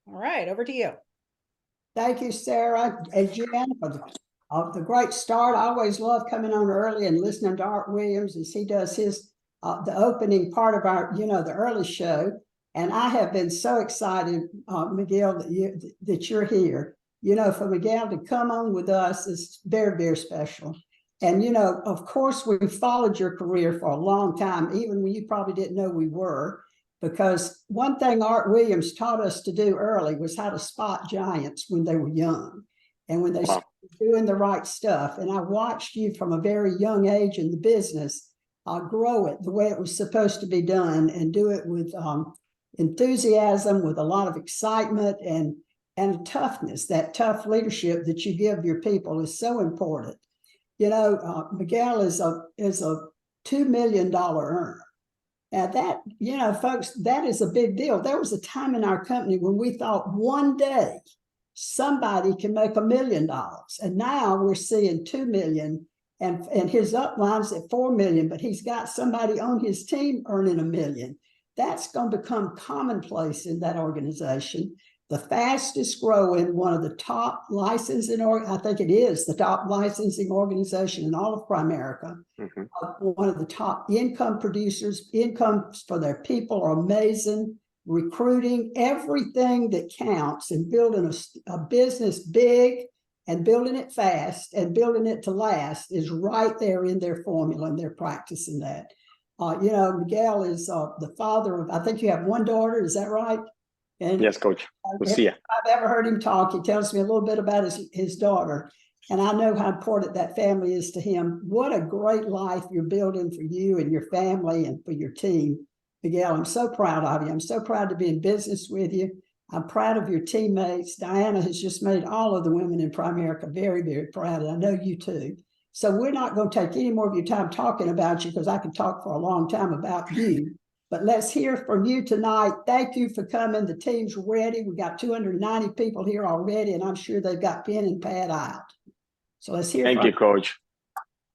All right, over to you. Thank you, Sarah and Jen, for the great start. I always love coming on early and listening to Art Williams as he does his the opening part of our, the early show. And I have been so excited, Miguel, that you're here. For Miguel to come on with us is very, very special. And, of course, we followed your career for a long time, even when you probably didn't know we were, because one thing Art Williams taught us to do early was how to spot giants when they were young and when they started doing the right stuff. And I watched you from a very young age in the business grow it the way it was supposed to be done and do it with enthusiasm, with a lot of excitement and toughness. That tough leadership that you give your people is so important. Miguel is a $2 million earner. Now that, folks, that is a big deal. There was a time in our company when we thought one day somebody can make $1 million. And now we're seeing 2 million and his upline's at 4 million, but he's got somebody on his team earning $1 million. That's going to become commonplace in that organization. The fastest growing, one of the top licensing, I think it is the top licensing organization in all of Primerica. One of the top income producers, incomes for their people are amazing. Recruiting, everything that counts in building a business big and building it fast and building it to last is right there in their formula, and they're practicing that. Miguel is the father of, I think you have one daughter, is that right? And yes, Coach. Lucia. I've ever heard him talk. He tells me a little bit about his daughter, and I know how important that family is to him. What a great life you're building for you and your family and for your team, Miguel. I'm so proud of you. I'm so proud to be in business with you. I'm proud of your teammates. Diana has just made all of the women in Primerica very, very proud, and I know you too. So we're not going to take any more of your time talking about you, because I could talk for a long time about you. But let's hear from you tonight. Thank you for coming. The team's ready. We got 290 people here already, and I'm sure they've got pen and pad out. So let's hear Thank you, Coach.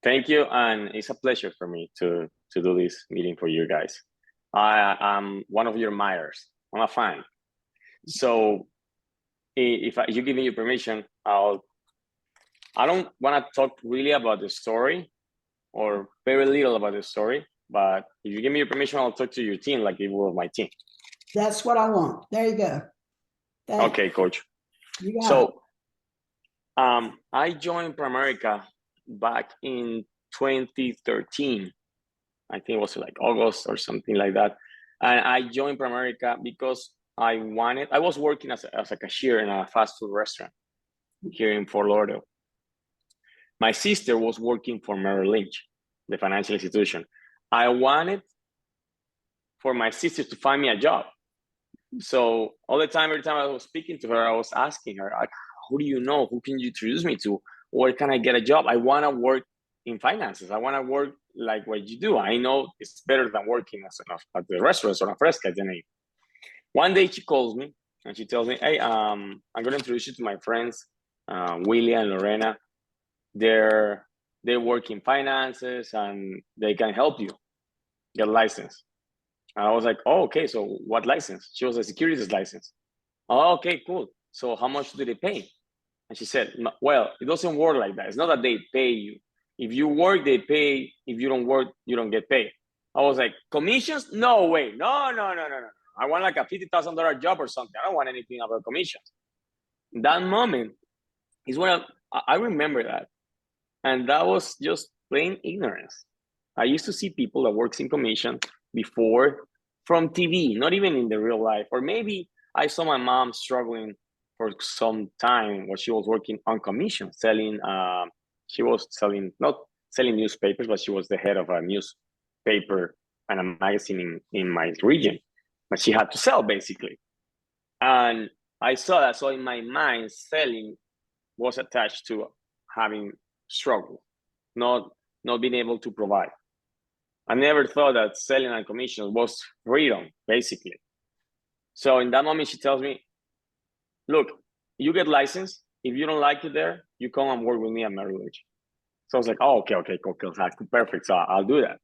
Thank you. And it's a pleasure for me to do this meeting for you guys. I'm one of your admirers. I'm a fan. So if you give me your permission, I don't want to talk really about the story, or very little about the story. But if you give me your permission, I'll talk to your team like it were my team. That's what I want. There you go. Okay, Coach. So I joined Primerica back in 2013. I think it was like August or something like that. And I joined Primerica because I was working as a cashier in a fast food restaurant here in Fort Lauderdale. My sister was working for Merrill Lynch, the financial institution. I wanted for my sister to find me a job. So every time I was speaking to her, I was asking her, like, who do you know? Who can you introduce me to? Where can I get a job? I want to work in finances. I want to work like what you do. I know it's better than working at the restaurants or a fresca. One day she calls me and she tells me, hey, I'm going to introduce you to my friends, Willie and Lorena. They work in finances and they can help you get a license. And I was like, oh, okay, so what license? She was a securities license. Oh, okay, cool. So how much do they pay? And she said, well, it doesn't work like that. It's not that they pay you. If you work, they pay. If you don't work, you don't get paid. I was like, commissions? No way. No. I want like a $50,000 job or something. I don't want anything about commissions. That moment is when I remember that. And that was just plain ignorance. I used to see people that works in commission before from TV, not even in the real life. Or maybe I saw my mom struggling for some time when she was working on commission, she was not selling newspapers, but she was the head of a newspaper and a magazine in my region. But she had to sell, basically. And I saw that. So in my mind, selling was attached to having struggle, not being able to provide. I never thought that selling and commission was freedom, basically. So in that moment, she tells me, look, you get licensed. If you don't like it there, you come and work with me at Merrill Lynch. So I was like, oh, okay, cool, perfect. So I'll do that.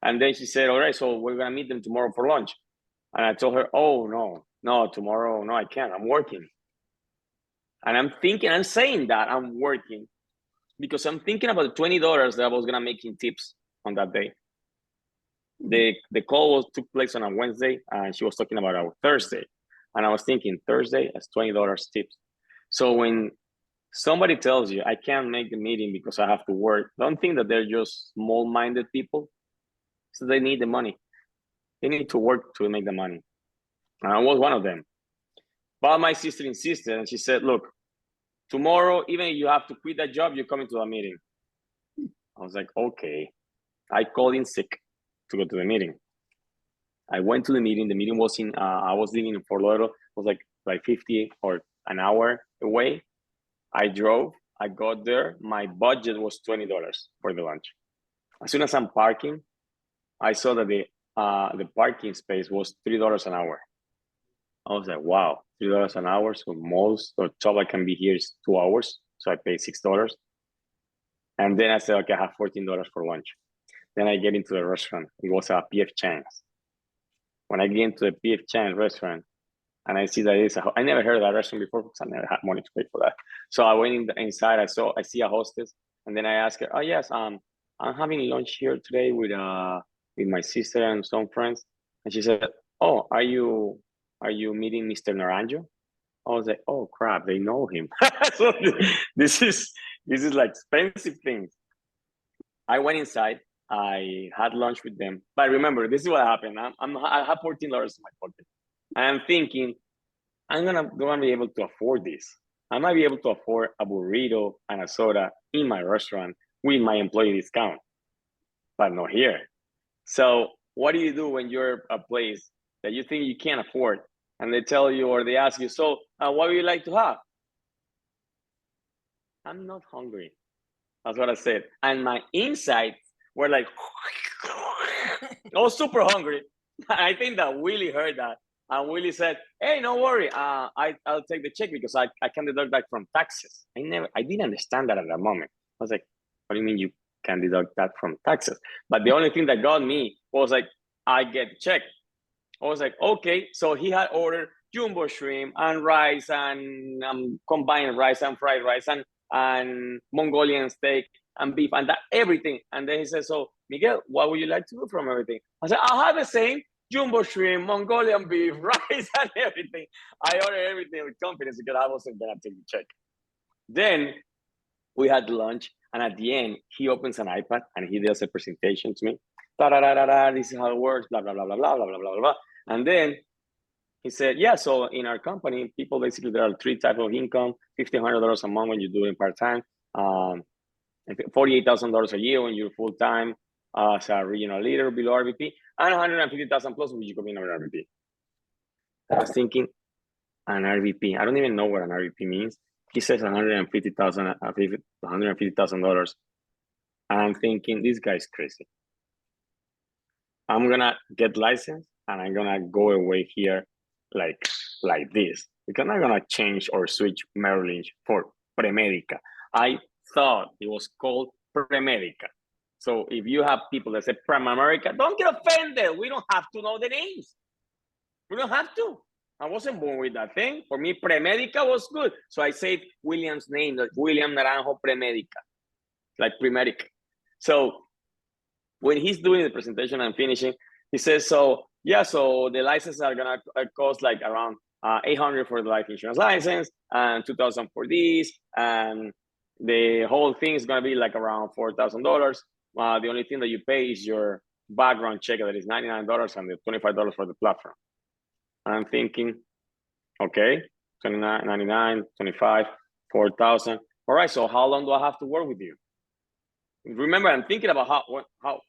And then she said, all right, so we're going to meet them tomorrow for lunch. And I told her, oh, no, no, tomorrow, no, I can't. I'm working. And I'm saying that I'm working because I'm thinking about the $20 that I was gonna make in tips on that day. The call took place on a Wednesday, and she was talking about our Thursday. And I was thinking, Thursday, that's $20 tips. So when somebody tells you, I can't make the meeting because I have to work, don't think that they're just small-minded people. So they need the money. They need to work to make the money. And I was one of them. But my sister insisted, and she said, look, tomorrow, even if you have to quit that job, you're coming to a meeting. I was like, okay. I called in sick to go to the meeting. I went to the meeting. The meeting was in, I was living in Fort Lauderdale. It was like 50 or an hour away. I drove, I got there. My budget was $20 for the lunch. As soon as I'm parking, I saw that the parking space was $3 an hour. I was like, wow, $3 an hour. So most or top I can be here is 2 hours. So I paid $6. And then I said, okay, I have $14 for lunch. Then I get into the restaurant. It was a PF Chang's. When I get into the PF Chang's restaurant, and I see that I never heard of that restaurant before because I never had money to pay for that. So I went inside. I see a hostess, and then I asked her, "Oh yes, I'm having lunch here today with my sister and some friends." And she said, "Oh, are you meeting Mr. Naranjo?" I was like, "Oh crap, they know him." So this is like expensive things. I went inside. I had lunch with them, but remember, this is what happened. I have $14 in my pocket. I'm thinking, I'm gonna be able to afford this. I might be able to afford a burrito and a soda in my restaurant with my employee discount, but not here. So what do you do when you're a place that you think you can't afford, and they tell you or they ask you, so what would you like to have? I'm not hungry. That's what I said. And my insides were like, I was super hungry. I think that Willie heard that. And Willie said, hey, no worry. I'll take the check because I can deduct that from taxes. I didn't understand that at that moment. I was like, what do you mean you can deduct that from taxes? But the only thing that got me was like, I get the check. I was like, okay. So he had ordered jumbo shrimp and rice and combined rice and fried rice and Mongolian steak and beef and that everything. And then he said, so Miguel, what would you like to do from everything? I said, I'll have the same jumbo shrimp, Mongolian beef, rice and everything. I ordered everything with confidence because I wasn't gonna take the check. Then we had lunch, and at the end, he opens an iPad and he does a presentation to me. This is how it works, blah, blah, blah, blah, blah, blah, blah, blah, blah. And then he said, yeah, so in our company, people basically, there are 3 types of income, $1,500 a month when you're doing part-time, $48,000 a year when you're full-time as a regional leader below RVP, and $150,000 plus when you come in an RVP. I was thinking, an RVP, I don't even know what an RVP means. He says $150,000. And I'm thinking, this guy's crazy. I'm gonna get licensed and I'm gonna go away here like this. Because I'm not gonna change or switch Merrill Lynch for Premedica. I thought it was called Premedica. So if you have people that say Primerica, don't get offended. We don't have to know the names. We don't have to. I wasn't born with that thing. For me, Premedica was good. So I saved William's name, like William Naranjo Premedica, like Premedica. So when he's doing the presentation and finishing, he says, so yeah, so the licenses are gonna cost like around $800 for the life insurance license and $2,000 for this, and the whole thing is gonna be like around $4,000. The only thing that you pay is your background check that is $99 and the $25 for the platform. And I'm thinking, okay, $29, $99, $25, $4,000. All right, so how long do I have to work with you? Remember, I'm thinking about how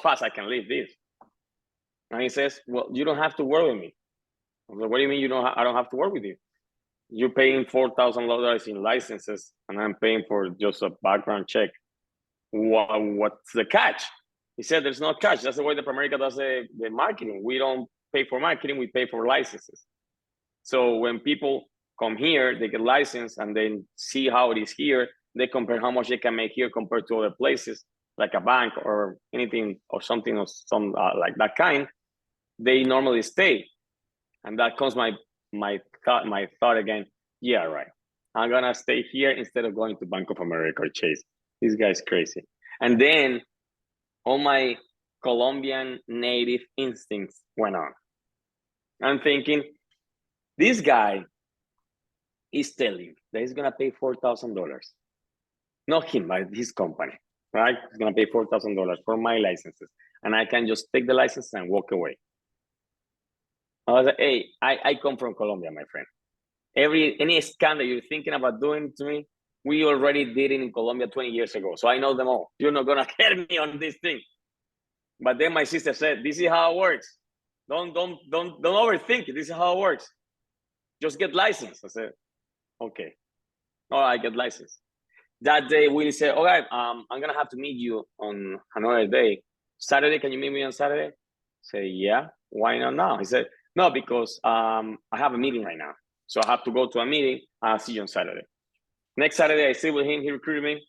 fast I can leave this. And he says, well, you don't have to work with me. I was like, what do you mean I don't have to work with you? You're paying $4,000 in licenses and I'm paying for just a background check. What's the catch? He said, there's no catch. That's the way that Premerica does the marketing. We don't pay for marketing, we pay for licenses. So when people come here, they get licensed and then see how it is here. They compare how much they can make here compared to other places, like a bank or anything or something of some like that kind. They normally stay. And that comes my thought again. Yeah, right. I'm gonna stay here instead of going to Bank of America or Chase. This guy's crazy. And then all my Colombian native instincts went on. I'm thinking, this guy is telling that he's gonna pay $4,000. Not him, but his company, right? He's gonna pay $4,000 for my licenses, and I can just take the license and walk away. I was like, hey, I come from Colombia, my friend. Any scam that you're thinking about doing to me, we already did it in Colombia 20 years ago. So I know them all. You're not gonna get me on this thing. But then my sister said, this is how it works. Don't overthink it. This is how it works. Just get licensed. I said, okay. All right, get licensed. That day, Willie said, all right, I'm gonna have to meet you on another day. Saturday, can you meet me on Saturday? I said, yeah, why not now? He said, no, because I have a meeting right now. So I have to go to a meeting. I'll see you on Saturday. Next Saturday, I sit with him. He recruited me.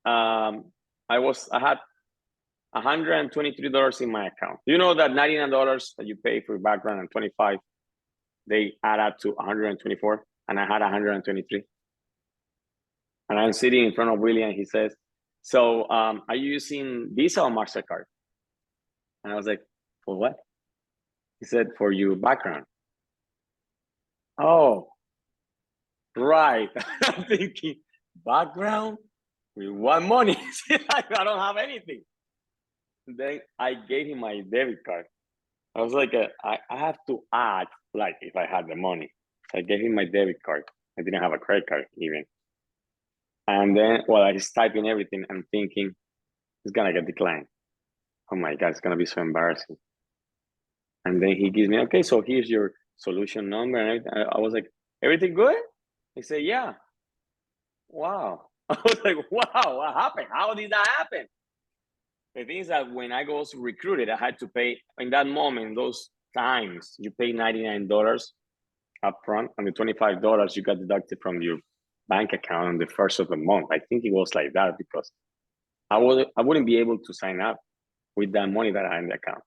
I had $123 in my account. You know that $99 that you pay for background and 25, they add up to 124, and I had 123. And I'm sitting in front of Willie, and he says, so are you using Visa or MasterCard? And I was like, for what? He said, for your background. Oh, right. I'm thinking, background? With what money? I don't have anything. Then I gave him my debit card. I was like, I have to act like if I had the money. So I gave him my debit card. I didn't have a credit card even. And then, well, I was typing everything and thinking, it's gonna get declined. Oh my God, it's gonna be so embarrassing. And then he gives me, okay, so here's your solution number and everything. I was like, everything good? He said, yeah. Wow. I was like, wow, what happened? How did that happen? The thing is that when I was recruited, I had to pay, in that moment, those times, you pay $99 up front, and the $25 you got deducted from your bank account on the first of the month. I think it was like that because I wouldn't be able to sign up with that money that I had in the account.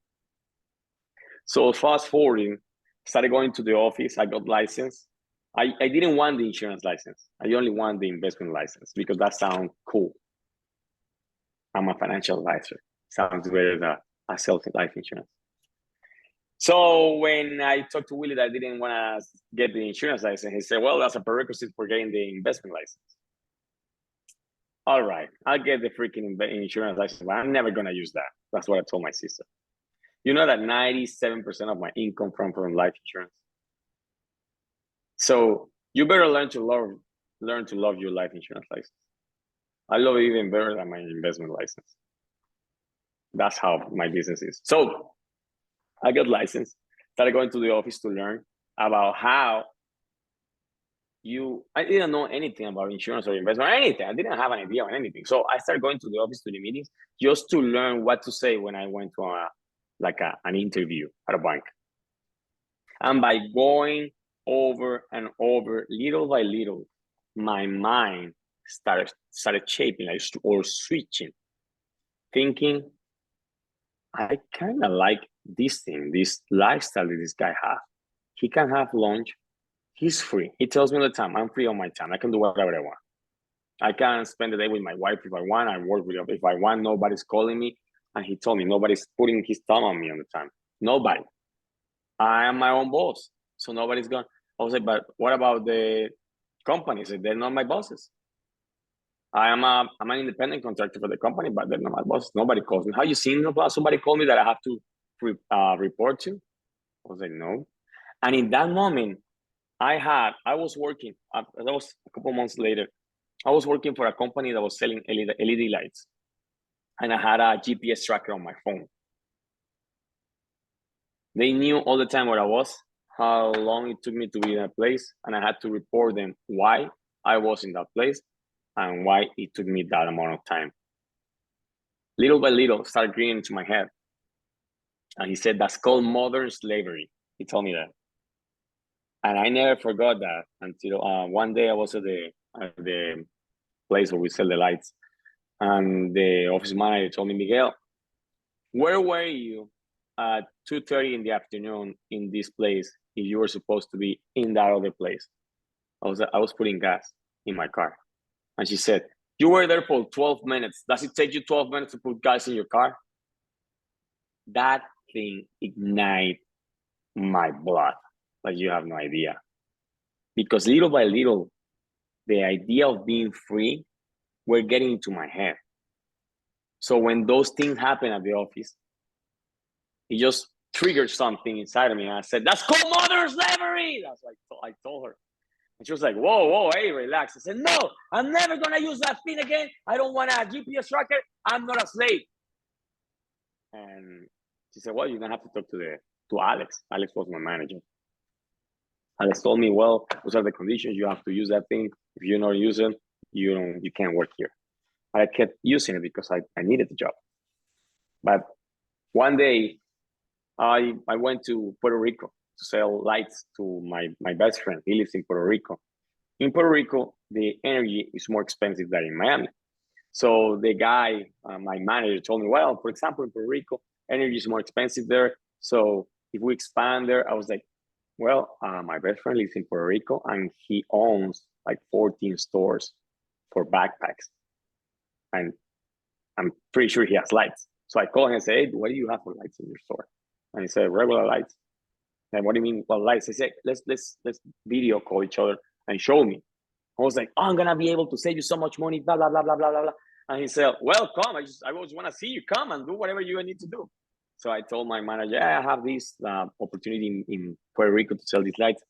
So fast forwarding, started going to the office. I got licensed. I didn't want the insurance license. I only want the investment license because that sounds cool. I'm a financial advisor. Sounds better than a self-life insurance. So when I talked to Willie that I didn't want to get the insurance license, he said, well, that's a prerequisite for getting the investment license. All right, I'll get the freaking insurance license, but I'm never going to use that. That's what I told my sister. You know that 97% of my income from life insurance. So you better learn to love your life insurance license. I love it even better than my investment license. That's how my business is. So I got licensed, started going to the office to learn about how I didn't know anything about insurance or investment or anything. I didn't have an idea on anything. So I started going to the office to the meetings just to learn what to say when I went to an interview at a bank. And by going over and over, little by little, my mind started shaping or switching, thinking, I kind of like this thing, this lifestyle that this guy has. He can have lunch. He's free. He tells me all the time, I'm free on my time. I can do whatever I want. I can spend the day with my wife if I want. I work with him if I want. Nobody's calling me. And he told me nobody's putting his thumb on me on the time. Nobody. I am my own boss. So nobody's going. I was like, but what about the companies? They're not my bosses. I'm an independent contractor for the company, but they're not my boss. Nobody calls me. Have you seen somebody call me that I have to report to? I was like, no. And in that moment, I was working, that was a couple months later. I was working for a company that was selling LED lights. And I had a GPS tracker on my phone. They knew all the time where I was, how long it took me to be in a place, and I had to report them why I was in that place and why it took me that amount of time. Little by little, started greening into my head. And he said, that's called modern slavery. He told me that. And I never forgot that until one day I was at the place where we sell the lights. And the office manager told me, Miguel, where were you at 2:30 in the afternoon in this place if you were supposed to be in that other place? I was putting gas in my car. And she said, you were there for 12 minutes. Does it take you 12 minutes to put gas in your car? That thing ignited my blood, like you have no idea. Because little by little, the idea of being free were getting into my head. So when those things happen at the office, it just triggered something inside of me. And I said, that's called modern slavery. That's what I told her. And she was like, whoa, hey, relax. I said, no, I'm never going to use that thing again. I don't want a GPS tracker. I'm not a slave. And she said, well, you're going to have to talk to Alex. Alex was my manager. Alex told me, well, those are the conditions. You have to use that thing. If you're not using, you can't work here. I kept using it because I needed the job. But one day, I went to Puerto Rico to sell lights to my best friend. He lives in Puerto Rico. In Puerto Rico, the energy is more expensive than in Miami. So the guy, my manager, told me, well, for example, in Puerto Rico, energy is more expensive there. So if we expand there, I was like, well, my best friend lives in Puerto Rico and he owns like 14 stores for backpacks. And I'm pretty sure he has lights. So I called him and said, hey, what do you have for lights in your store? And he said, regular lights. And what do you mean, well, lights? I said, let's video call each other and show me. I was like, oh, I'm gonna be able to save you so much money, blah, blah, blah, blah, blah, blah. And he said, well, come, I just wanna see you come and do whatever you need to do. So I told my manager, yeah, I have this opportunity in Puerto Rico to sell these lights.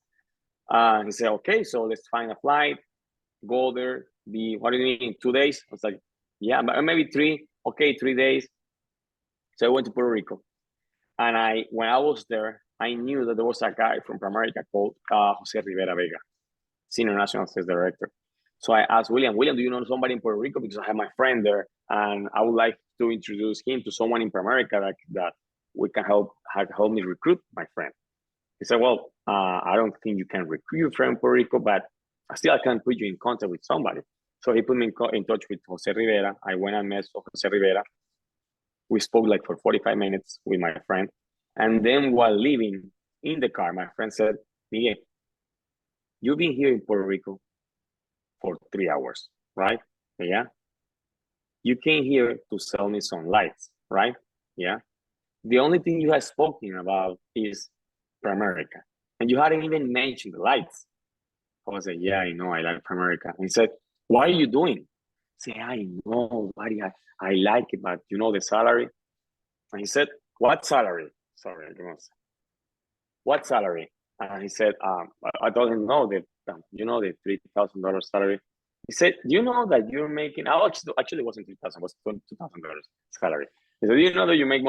He said, okay, so let's find a flight, go there, what do you mean, 2 days? I was like, yeah, but maybe 3, okay, 3 days. So I went to Puerto Rico. And when I was there, I knew that there was a guy from Pramerica called Jose Rivera Vega, Senior National Sales Director. So I asked William, do you know somebody in Puerto Rico? Because I have my friend there, and I would like to introduce him to someone in Pramerica that we can help me recruit my friend. He said, well, I don't think you can recruit your friend in Puerto Rico, but still I can put you in contact with somebody. So he put me in touch with Jose Rivera. I went and met Jose Rivera. We spoke like for 45 minutes with my friend. And then while leaving in the car, my friend said, Miguel, you've been here in Puerto Rico for 3 hours, right? Yeah. You came here to sell me some lights, right? Yeah. The only thing you have spoken about is Pramerica. And you hadn't even mentioned the lights. I was like, yeah, I know, I like Pramerica. And he said, what are you doing? I said, I know, buddy, I like it, but you know the salary? And he said, what salary? Sorry, what salary? And he said, I told him, no, the $3,000 salary. He said, do you know that you're making, actually it wasn't 3,000, it was $2,000 salary. He said, do you know that you make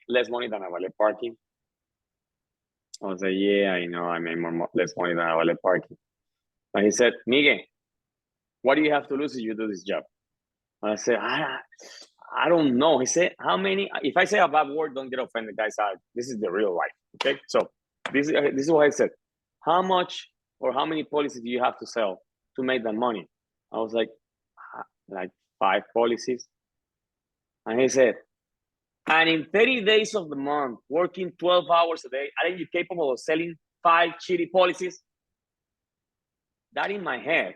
less money than a valet parking? I was like, yeah, I know, I make less money than a valet parking. And he said, Miguel, what do you have to lose if you do this job? And I said, I don't know. He said, how many, if I say a bad word, don't get offended, guys. This is the real life, okay? So this is what I said. How much or how many policies do you have to sell to make that money? I was like 5 policies. And he said, and in 30 days of the month, working 12 hours a day, aren't you capable of selling 5 shitty policies? That in my head,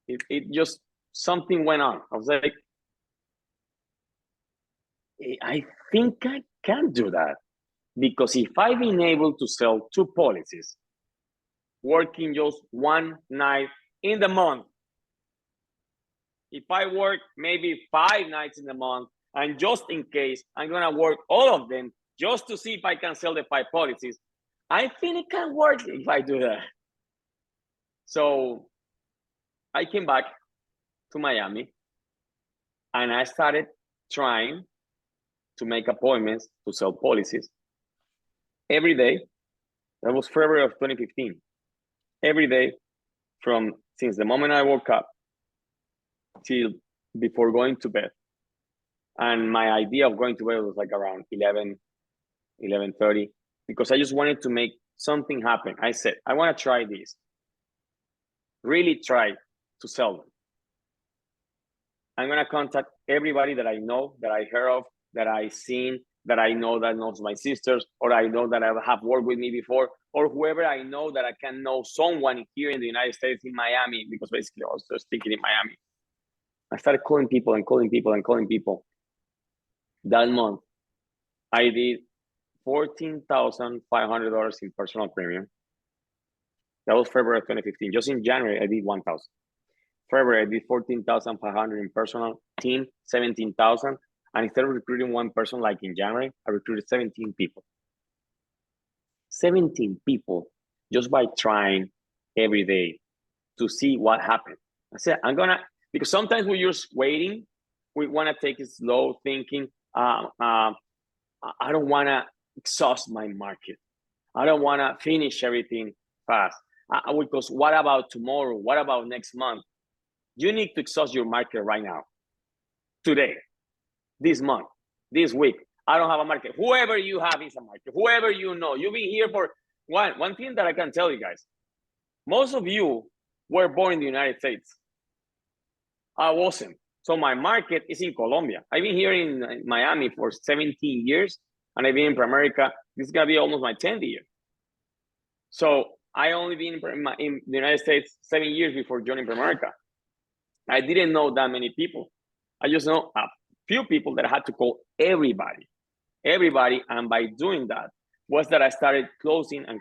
it just, something went on. I was like, I think I can do that. Because if I've been able to sell 2 policies, working just 1 night in the month, if I work maybe 5 nights in the month, and just in case, I'm gonna work all of them just to see if I can sell the 5 policies, I think it can work if I do that. So I came back to Miami and I started trying to make appointments to sell policies every day. That was February of 2015. Every day since the moment I woke up till before going to bed. And my idea of going to bed was like around 11:30, because I just wanted to make something happen. I said, I want to try this. Really try to sell them. I'm going to contact everybody that I know, that I heard of, that I seen, that I know that knows my sisters, or I know that I have worked with me before, or whoever I know that I can know someone here in the United States, in Miami, because basically I was just thinking in Miami. I started calling people and calling people and calling people. That month, I did $14,500 in personal premium. That was February 2015. Just in January, I did 1,000. February, I did 14,500 in personal, team 17,000. And instead of recruiting one person like in January, I recruited 17 people. 17 people just by trying every day to see what happened. I said, because sometimes we're just waiting. We want to take it slow, thinking, I don't want to exhaust my market. I don't want to finish everything fast. Because what about tomorrow? What about next month? You need to exhaust your market right now, today, this month, this week. I don't have a market. Whoever you have is a market. Whoever you know. You've been here for one thing that I can tell you guys. Most of you were born in the United States. I wasn't. So my market is in Colombia. I've been here in Miami for 17 years, and I've been in Pramerica. This is going to be almost my 10th year. So I only been in the United States 7 years before joining Pramerica. I didn't know that many people. I just know a few people that I had to call everybody. And by doing that was that I started closing and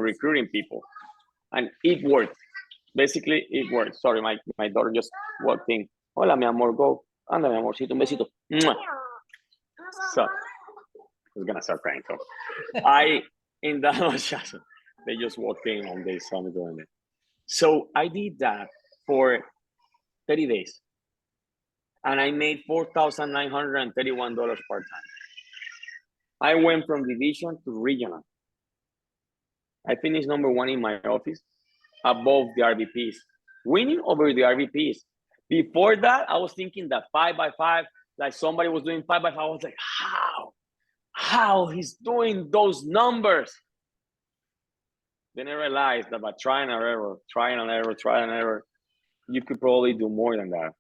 recruiting people. And it worked. Basically, it worked. Sorry, my daughter just walked in. Hola, mi amor, go. Anda, mi amorcito, un besito. So, I was going to start crying. So, they just walked in and they saw me doing it. So, I did that for 30 days. And I made $4,931 part time. I went from division to regional. I finished number 1 in my office, above the RVPs, winning over the RVPs. Before that, I was thinking that 5x5, like somebody was doing 5x5. I was like, how he's doing those numbers? Then I realized that by trial and error, you could probably do more than that.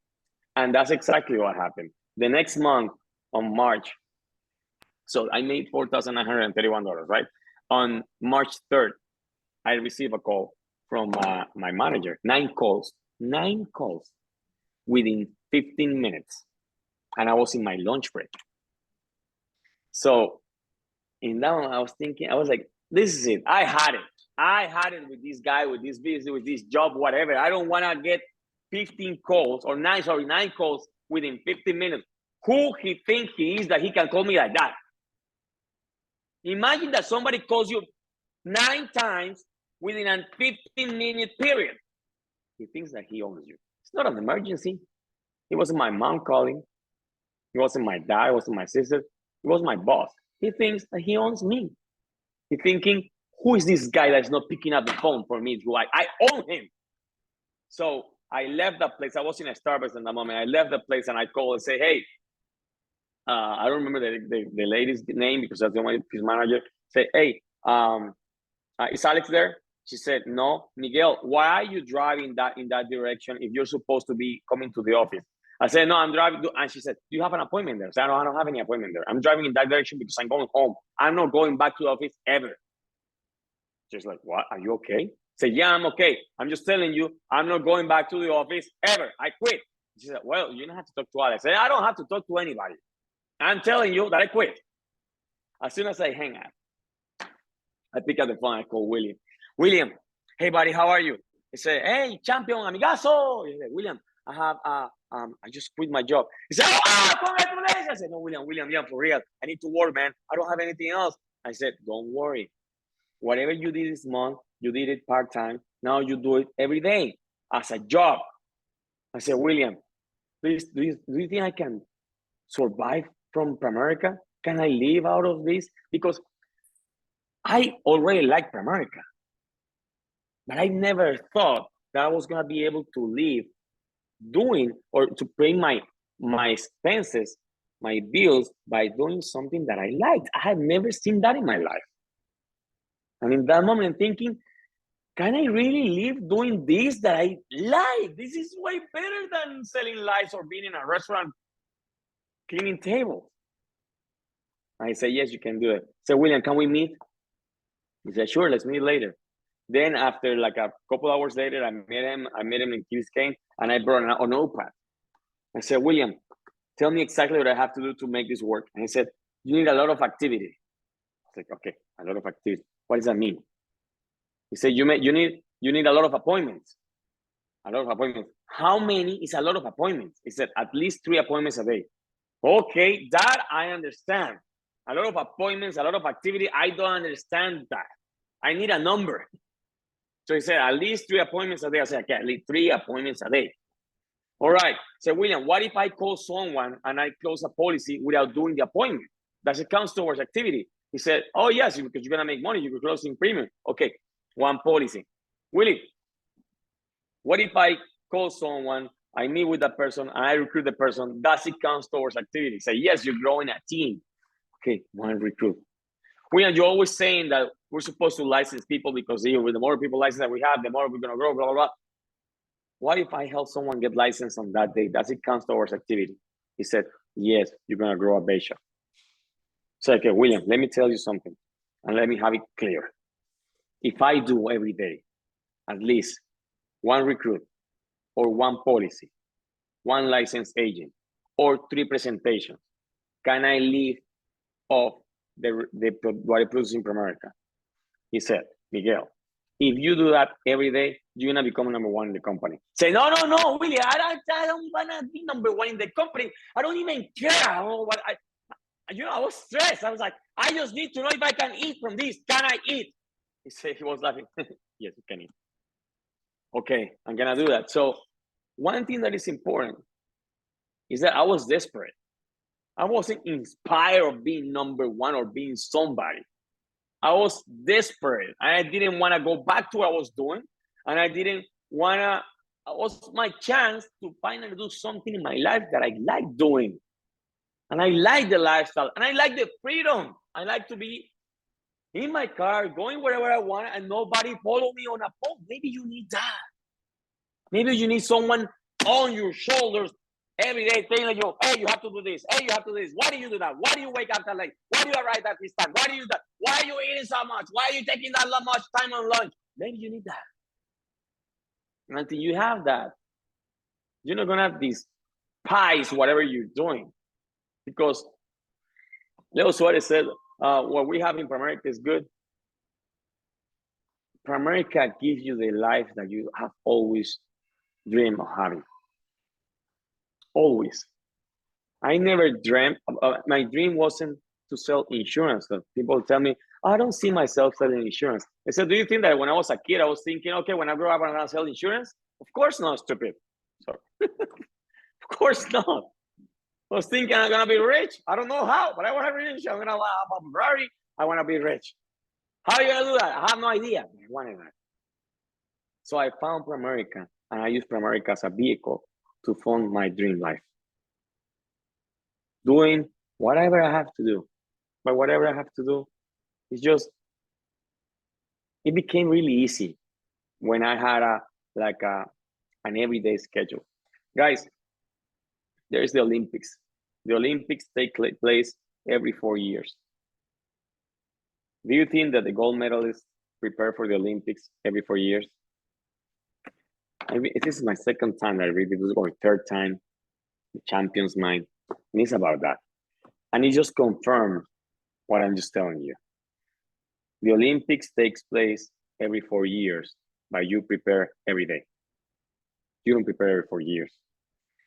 And that's exactly what happened. The next month, on March, so I made $4,931, right? On March 3rd, I received a call from my manager, 9 calls within 15 minutes. And I was in my lunch break. So in that one, I was thinking, I was like, this is it. I had it with this guy, with this business, with this job, whatever. I don't want to get 9 calls within 15 minutes. Who he think he is that he can call me like that? Imagine that somebody calls you 9 times within a 15-minute period. He thinks that he owns you. It's not an emergency. It wasn't my mom calling. It wasn't my dad. It wasn't my sister. It was my boss. He thinks that he owns me. He's thinking, who is this guy that's not picking up the phone for me? I own him. So I left that place. I was in a Starbucks in that moment. I left the place and I called and say, hey, I don't remember the lady's name because that's the one, his manager. Say, hey, is Alex there? She said, no. Miguel, why are you driving in that direction if you're supposed to be coming to the office? I said, no, I'm driving. And she said, do you have an appointment there? I said, I don't have any appointment there. I'm driving in that direction because I'm going home. I'm not going back to the office ever. She's like, what? Are you okay? I said, yeah, I'm okay. I'm just telling you, I'm not going back to the office ever. I quit. She said, well, you don't have to talk to Alex. I said, I don't have to talk to anybody. I'm telling you that I quit. As soon as I hang up, I pick up the phone. I call William. William, hey, buddy, how are you? He said, hey, champion, amigazo. He said, William, I just quit my job. He said, oh, congratulations. I said, no, William, for real. I need to work, man. I don't have anything else. I said, don't worry. Whatever you did this month, you did it part-time. Now you do it every day as a job. I said, William, please, do you think I can survive from Pramerica? Can I live out of this? Because I already like Pramerica, but I never thought that I was going to be able to live doing or to pay my expenses, my bills by doing something that I liked. I had never seen that in my life. And in that moment, I'm thinking, can I really live doing this that I like? This is way better than selling lights or being in a restaurant cleaning tables. I said, yes, you can do it. I said, William, can we meet? He said, sure, let's meet later. Then after like a couple hours later, I met him in Key Biscayne, and I brought a notepad. I said, William, tell me exactly what I have to do to make this work. And he said, you need a lot of activity. I was like, okay, a lot of activity. What does that mean? He said, you need a lot of appointments. A lot of appointments. How many is a lot of appointments? He said, at least 3 appointments a day. Okay, that I understand. A lot of appointments, a lot of activity. I don't understand that. I need a number. So he said, at least 3 appointments a day. I said, okay, at least 3 appointments a day. All right. So William, what if I call someone and I close a policy without doing the appointment? Does it count towards activity? He said, oh, yes, because you're going to make money. You're closing premium. Okay, 1 policy. Willie, what if I call someone, I meet with that person, and I recruit the person? Does it count towards activity? Say, yes, you're growing a team. Okay, 1 recruit. William, you're always saying that we're supposed to license people because with the more people license that we have, the more we're going to grow, blah, blah, blah. What if I help someone get licensed on that day? Does it count towards activity? He said, yes, you're going to grow a base shop. So, okay, William, let me tell you something, and let me have it clear. If I do every day at least 1 recruit or 1 policy, 1 licensed agent, or 3 presentations, can I live off what I produce in Pramerica? He said, Miguel, if you do that every day, you're gonna become number 1 in the company. Say, no, Willie, I don't wanna be number 1 in the company. I don't even care. I was stressed. I was like, I just need to know if I can eat from this. Can I eat? He was laughing. Yes, you can eat. Okay, I'm gonna do that. So one thing that is important is that I was desperate. I wasn't inspired of being number 1 or being somebody. I was desperate. I didn't want to go back to what I was doing. And I didn't want to, it was my chance to finally do something in my life that I like doing. And I like the lifestyle. And I like the freedom. I like to be in my car, going wherever I want, and nobody follow me on a pole. Maybe you need that. Maybe you need someone on your shoulders every day telling you, hey, you have to do this. Hey, you have to do this. Why do you do that? Why do you wake up that late? Why do you arrive at this time? Why do you do that? Why are you eating so much? Why are you taking that much time on lunch? Maybe you need that. And until you have that, you're not going to have these pies, whatever you're doing. Because Leo Suarez said, what we have in Pramerica is good. Pramerica gives you the life that you have always dreamed of having. Always. I never dreamt, my dream wasn't to sell insurance. So people tell me, I don't see myself selling insurance. I said, do you think that when I was a kid, I was thinking, okay, when I grow up, I'm going to sell insurance? Of course not, stupid. Sorry. Of course not. I was thinking I'm going to be rich. I don't know how, but I want to be rich. I'm going to have a Ferrari. I want to be rich. How are you going to do that? I have no idea. I wanted that. So I found Pramerica, and I used Pramerica as a vehicle to fund my dream life. Doing whatever I have to do. But whatever I have to do, it's just, it became really easy when I had an everyday schedule. Guys, there's the Olympics. The Olympics take place every 4 years. Do you think that the gold medalists prepare for the Olympics every 4 years? I mean, this is my 2nd time that I read it, or 3rd time, the Champions Mind, and it's about that. And it just confirmed what I'm just telling you. The Olympics takes place every 4 years, but you prepare every day. You don't prepare every 4 years.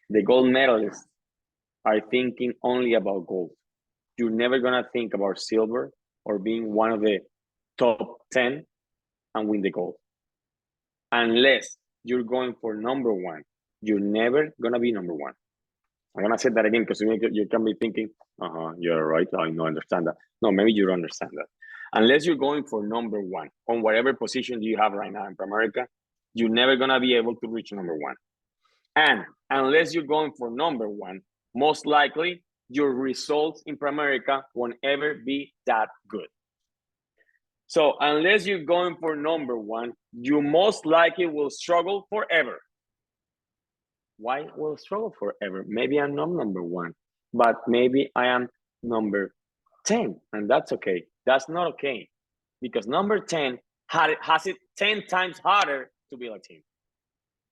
The gold medalists are thinking only about gold. You're never gonna think about silver or being one of the top 10 and win the gold. Unless you're going for number 1, you're never gonna be number 1. I'm gonna say that again because you can be thinking, you're right, I know, understand that. No, maybe you don't understand that. Unless you're going for number 1 on whatever position you have right now in Pramerica, you're never gonna be able to reach number 1. And unless you're going for number 1, most likely your results in Pramerica won't ever be that good. So unless you're going for number 1, you most likely will struggle forever. Why will struggle forever? Maybe I'm not number 1, but maybe I am number 10, and that's okay. That's not okay, because number 10 has it 10 times harder to build a team.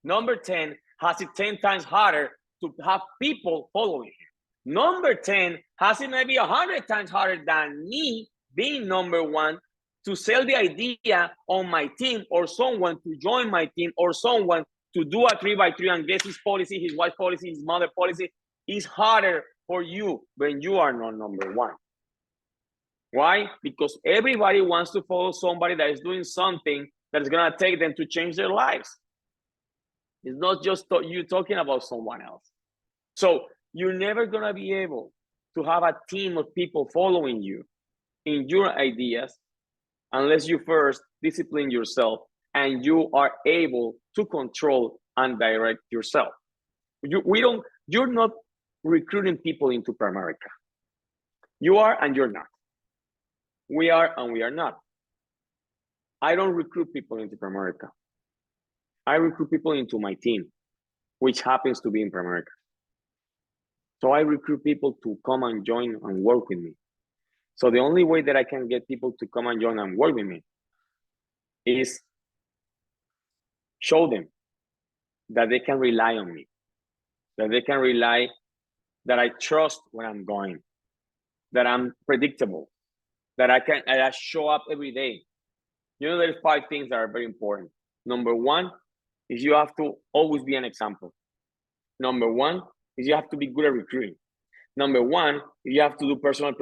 Number 10 has it 10 times harder to have people following him. Number 10 has it maybe 100 times harder than me being number 1 to sell the idea on my team, or someone to join my team, or someone to do a 3x3 and get his policy, his wife's policy, his mother's policy. Is harder for you when you are not number 1. Why? Because everybody wants to follow somebody that is doing something that is going to take them to change their lives. It's not just you talking about someone else. So you're never going to be able to have a team of people following you in your ideas unless you first discipline yourself and you are able to control and direct yourself. You're not recruiting people into Primerica. You are and you're not. We are and we are not. I don't recruit people into Primerica. I recruit people into my team, which happens to be in Primerica. So I recruit people to come and join and work with me. So the only way that I can get people to come and join and work with me is show them that they can rely on me, that they can rely, that I trust where I'm going, that I'm predictable, that I show up every day. You know, there's 5 things that are very important. Number 1 is you have to always be an example. Number 1 is you have to be good at recruiting. Number 1 is you have to do personal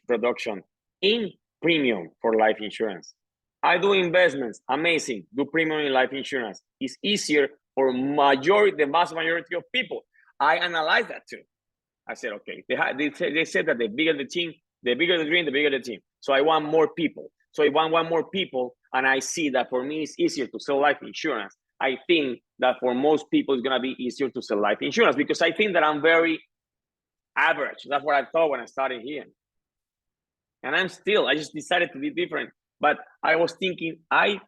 production in premium for life insurance. I do investments, amazing. Do premium in life insurance. It's easier for the vast majority of people. I analyze that too. I said, okay, they said that the bigger the team, the bigger the dream, the bigger the team. So I want more people. So if I want more people, and I see that for me it's easier to sell life insurance, I think that for most people it's gonna be easier to sell life insurance, because I think that I'm very average. That's what I thought when I started here. And I just decided to be different. But I was thinking, I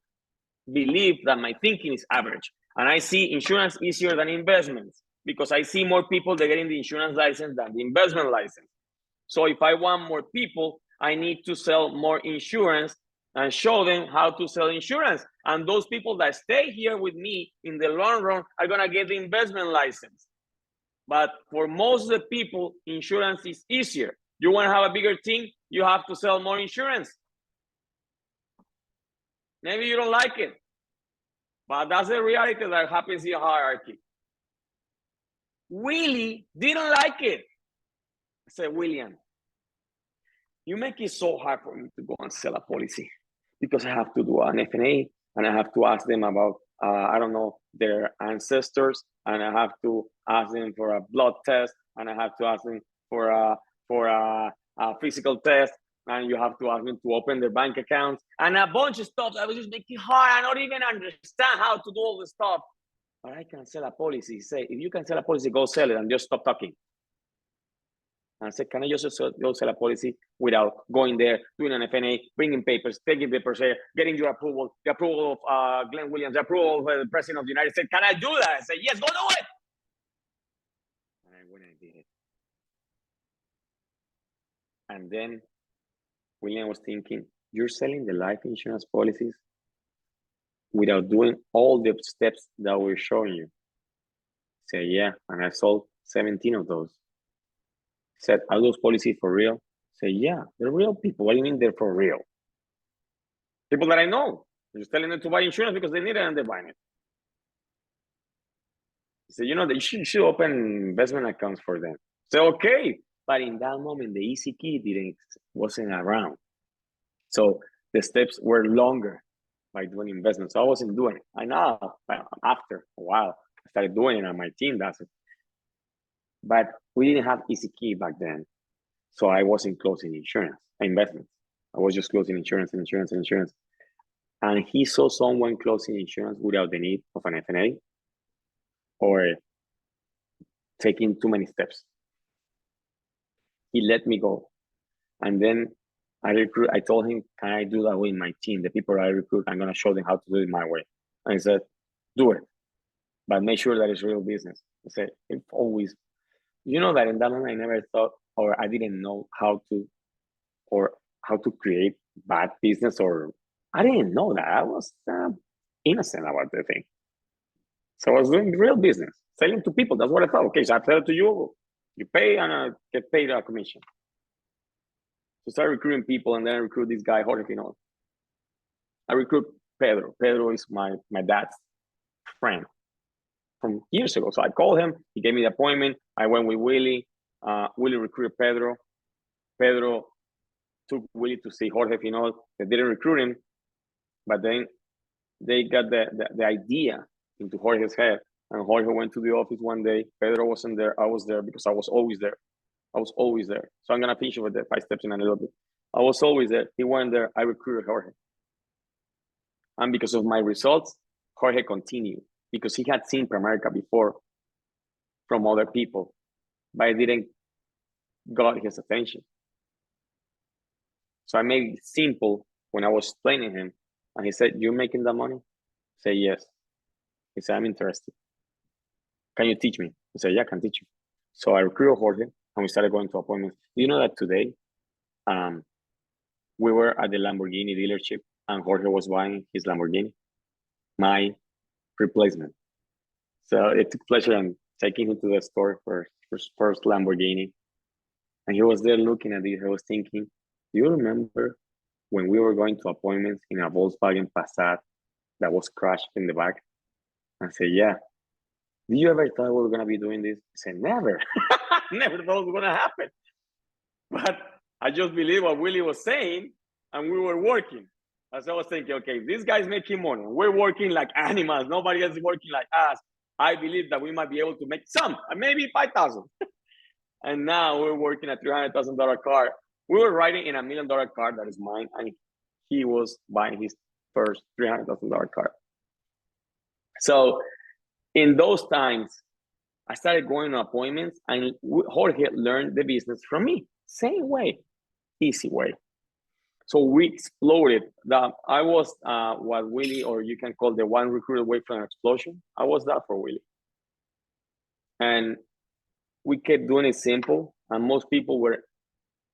believe that my thinking is average. And I see insurance easier than investments, because I see more people that get in the insurance license than the investment license. So if I want more people, I need to sell more insurance and show them how to sell insurance. And those people that stay here with me in the long run are gonna get the investment license. But for most of the people, insurance is easier. You wanna have a bigger team, you have to sell more insurance. Maybe you don't like it, but that's the reality that happens in hierarchy. Willie didn't like it. I said, William, you make it so hard for me to go and sell a policy, because I have to do an FNA and I have to ask them about, I don't know, their ancestors, and I have to ask them for a blood test, and I have to ask them for a physical test, and you have to ask them to open their bank accounts and a bunch of stuff that was just making it hard. I don't even understand how to do all this stuff. But I can sell a policy. Say, if you can sell a policy, go sell it and just stop talking. And I said, can I just go sell a policy without going there, doing an FNA, bringing papers, taking papers here, getting your approval, the approval of Glenn Williams, the approval of the President of the United States? Can I do that? I said, yes, go do it. And I went and did it. And then William was thinking, you're selling the life insurance policies without doing all the steps that we're showing you. I said, yeah, and I sold 17 of those. Said, are those policies for real? Say, yeah, they're real people. What do you mean they're for real? People that I know. I'm just telling them to buy insurance because they need it and they're buying it. He said, you should open investment accounts for them. Say, okay. But in that moment, the easy key wasn't around. So the steps were longer by doing investments. So I wasn't doing it. I know after a while, I started doing it, and my team does it. But we didn't have easy key back then. So I wasn't closing investments. I was just closing insurance. And he saw someone closing insurance without the need of an FNA or taking too many steps. He let me go. And then I told him, can I do that with my team? The people I recruit, I'm going to show them how to do it my way. And he said, do it, but make sure that it's real business. I said, it's always, that in that moment I never thought, or I didn't know how to or how to create bad business, or I didn't know that. I was innocent about the thing. So I was doing real business, selling to people. That's what I thought. Okay, so I sell it to you, you pay, and I get paid a commission. So start recruiting people, and then I recruit this guy, Jorge Pinol. I recruit Pedro. Pedro is my dad's friend from years ago. So I called him. He gave me the appointment. I went with Willie. Willie recruited Pedro. Pedro took Willie to see Jorge Pinol. They didn't recruit him, but then they got the idea into Jorge's head. And Jorge went to the office one day. Pedro wasn't there. I was there because I was always there. I was always there. So I'm going to finish with the 5 steps in a little bit. I was always there. He went there. I recruited Jorge. And because of my results, Jorge continued because he had seen Pramerica before from other people, but I didn't got his attention. So I made it simple when I was explaining him. And he said, "You're making that money?" I said, "Yes." He said, "I'm interested. Can you teach me?" I said, "Yeah, I can teach you." So I recruited Jorge and we started going to appointments. Do you know that today, we were at the Lamborghini dealership and Jorge was buying his Lamborghini, my replacement. So it took pleasure in taking him to the store for his first Lamborghini. And he was there looking at it. I was thinking, do you remember when we were going to appointments in a Volkswagen Passat that was crashed in the back? I said, "Yeah." "Did you ever thought we were going to be doing this?" I said, "Never." Never thought it was going to happen. But I just believe what Willie was saying, and we were working. As I was thinking, okay, this guy's making money. We're working like animals. Nobody else is working like us. I believe that we might be able to make some, maybe 5,000. And now we're working a $300,000 car. We were riding in $1 million car that is mine, and he was buying his first $300,000 car. So in those times, I started going to appointments, and Jorge learned the business from me. Same way, easy way. So we exploded. I was what Willie, or you can call the one recruited away from an explosion. I was that for Willie. And we kept doing it simple. And most people were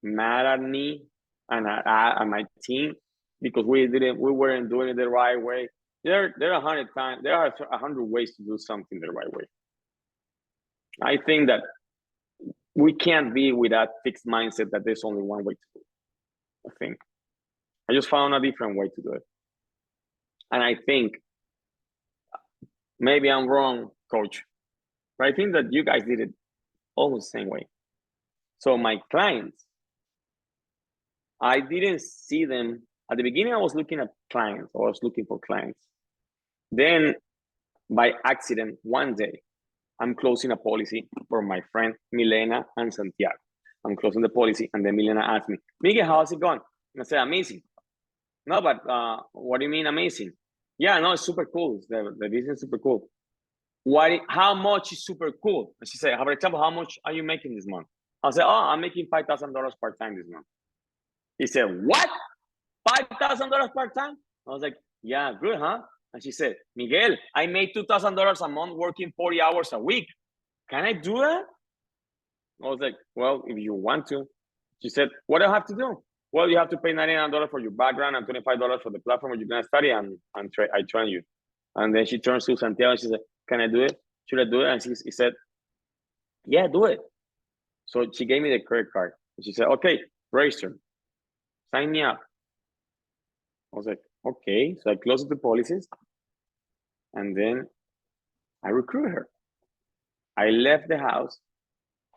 mad at me and at my team because we weren't doing it the right way. There are 100 ways to do something the right way. I think that we can't be with that fixed mindset that there's only one way to do it. I think I just found a different way to do it. And I think maybe I'm wrong, coach, but I think that you guys did it almost the same way. So my clients, I didn't see them at the beginning. I was looking at clients. I was looking for clients. Then by accident, one day, I'm closing a policy for my friend Milena and Santiago. I'm closing the policy, and then Milena asked me, "Miguel, how's it going?" And I said, "Amazing." "No, but what do you mean amazing?" "Yeah, no, it's super cool. The business is super cool." How much is super cool? And she said, for example, how much are you making this month? I said, "Oh, I'm making $5,000 part-time this month." He said, "What? $5,000 part-time?" I was like, "Yeah, good, huh?" And she said, "Miguel, I made $2,000 a month working 40 hours a week. Can I do that?" I was like, "Well, if you want to." She said, "What do I have to do?" "Well, you have to pay $99 for your background and $25 for the platform where you're going to study, and I train you." And then she turns to Santiago and she said, "Can I do it? Should I do it?" And he said, "Yeah, do it." So she gave me the credit card. And she said, "Okay, register. Sign me up." I was like, okay. So I closed the policies, and then I recruited her. I left the house,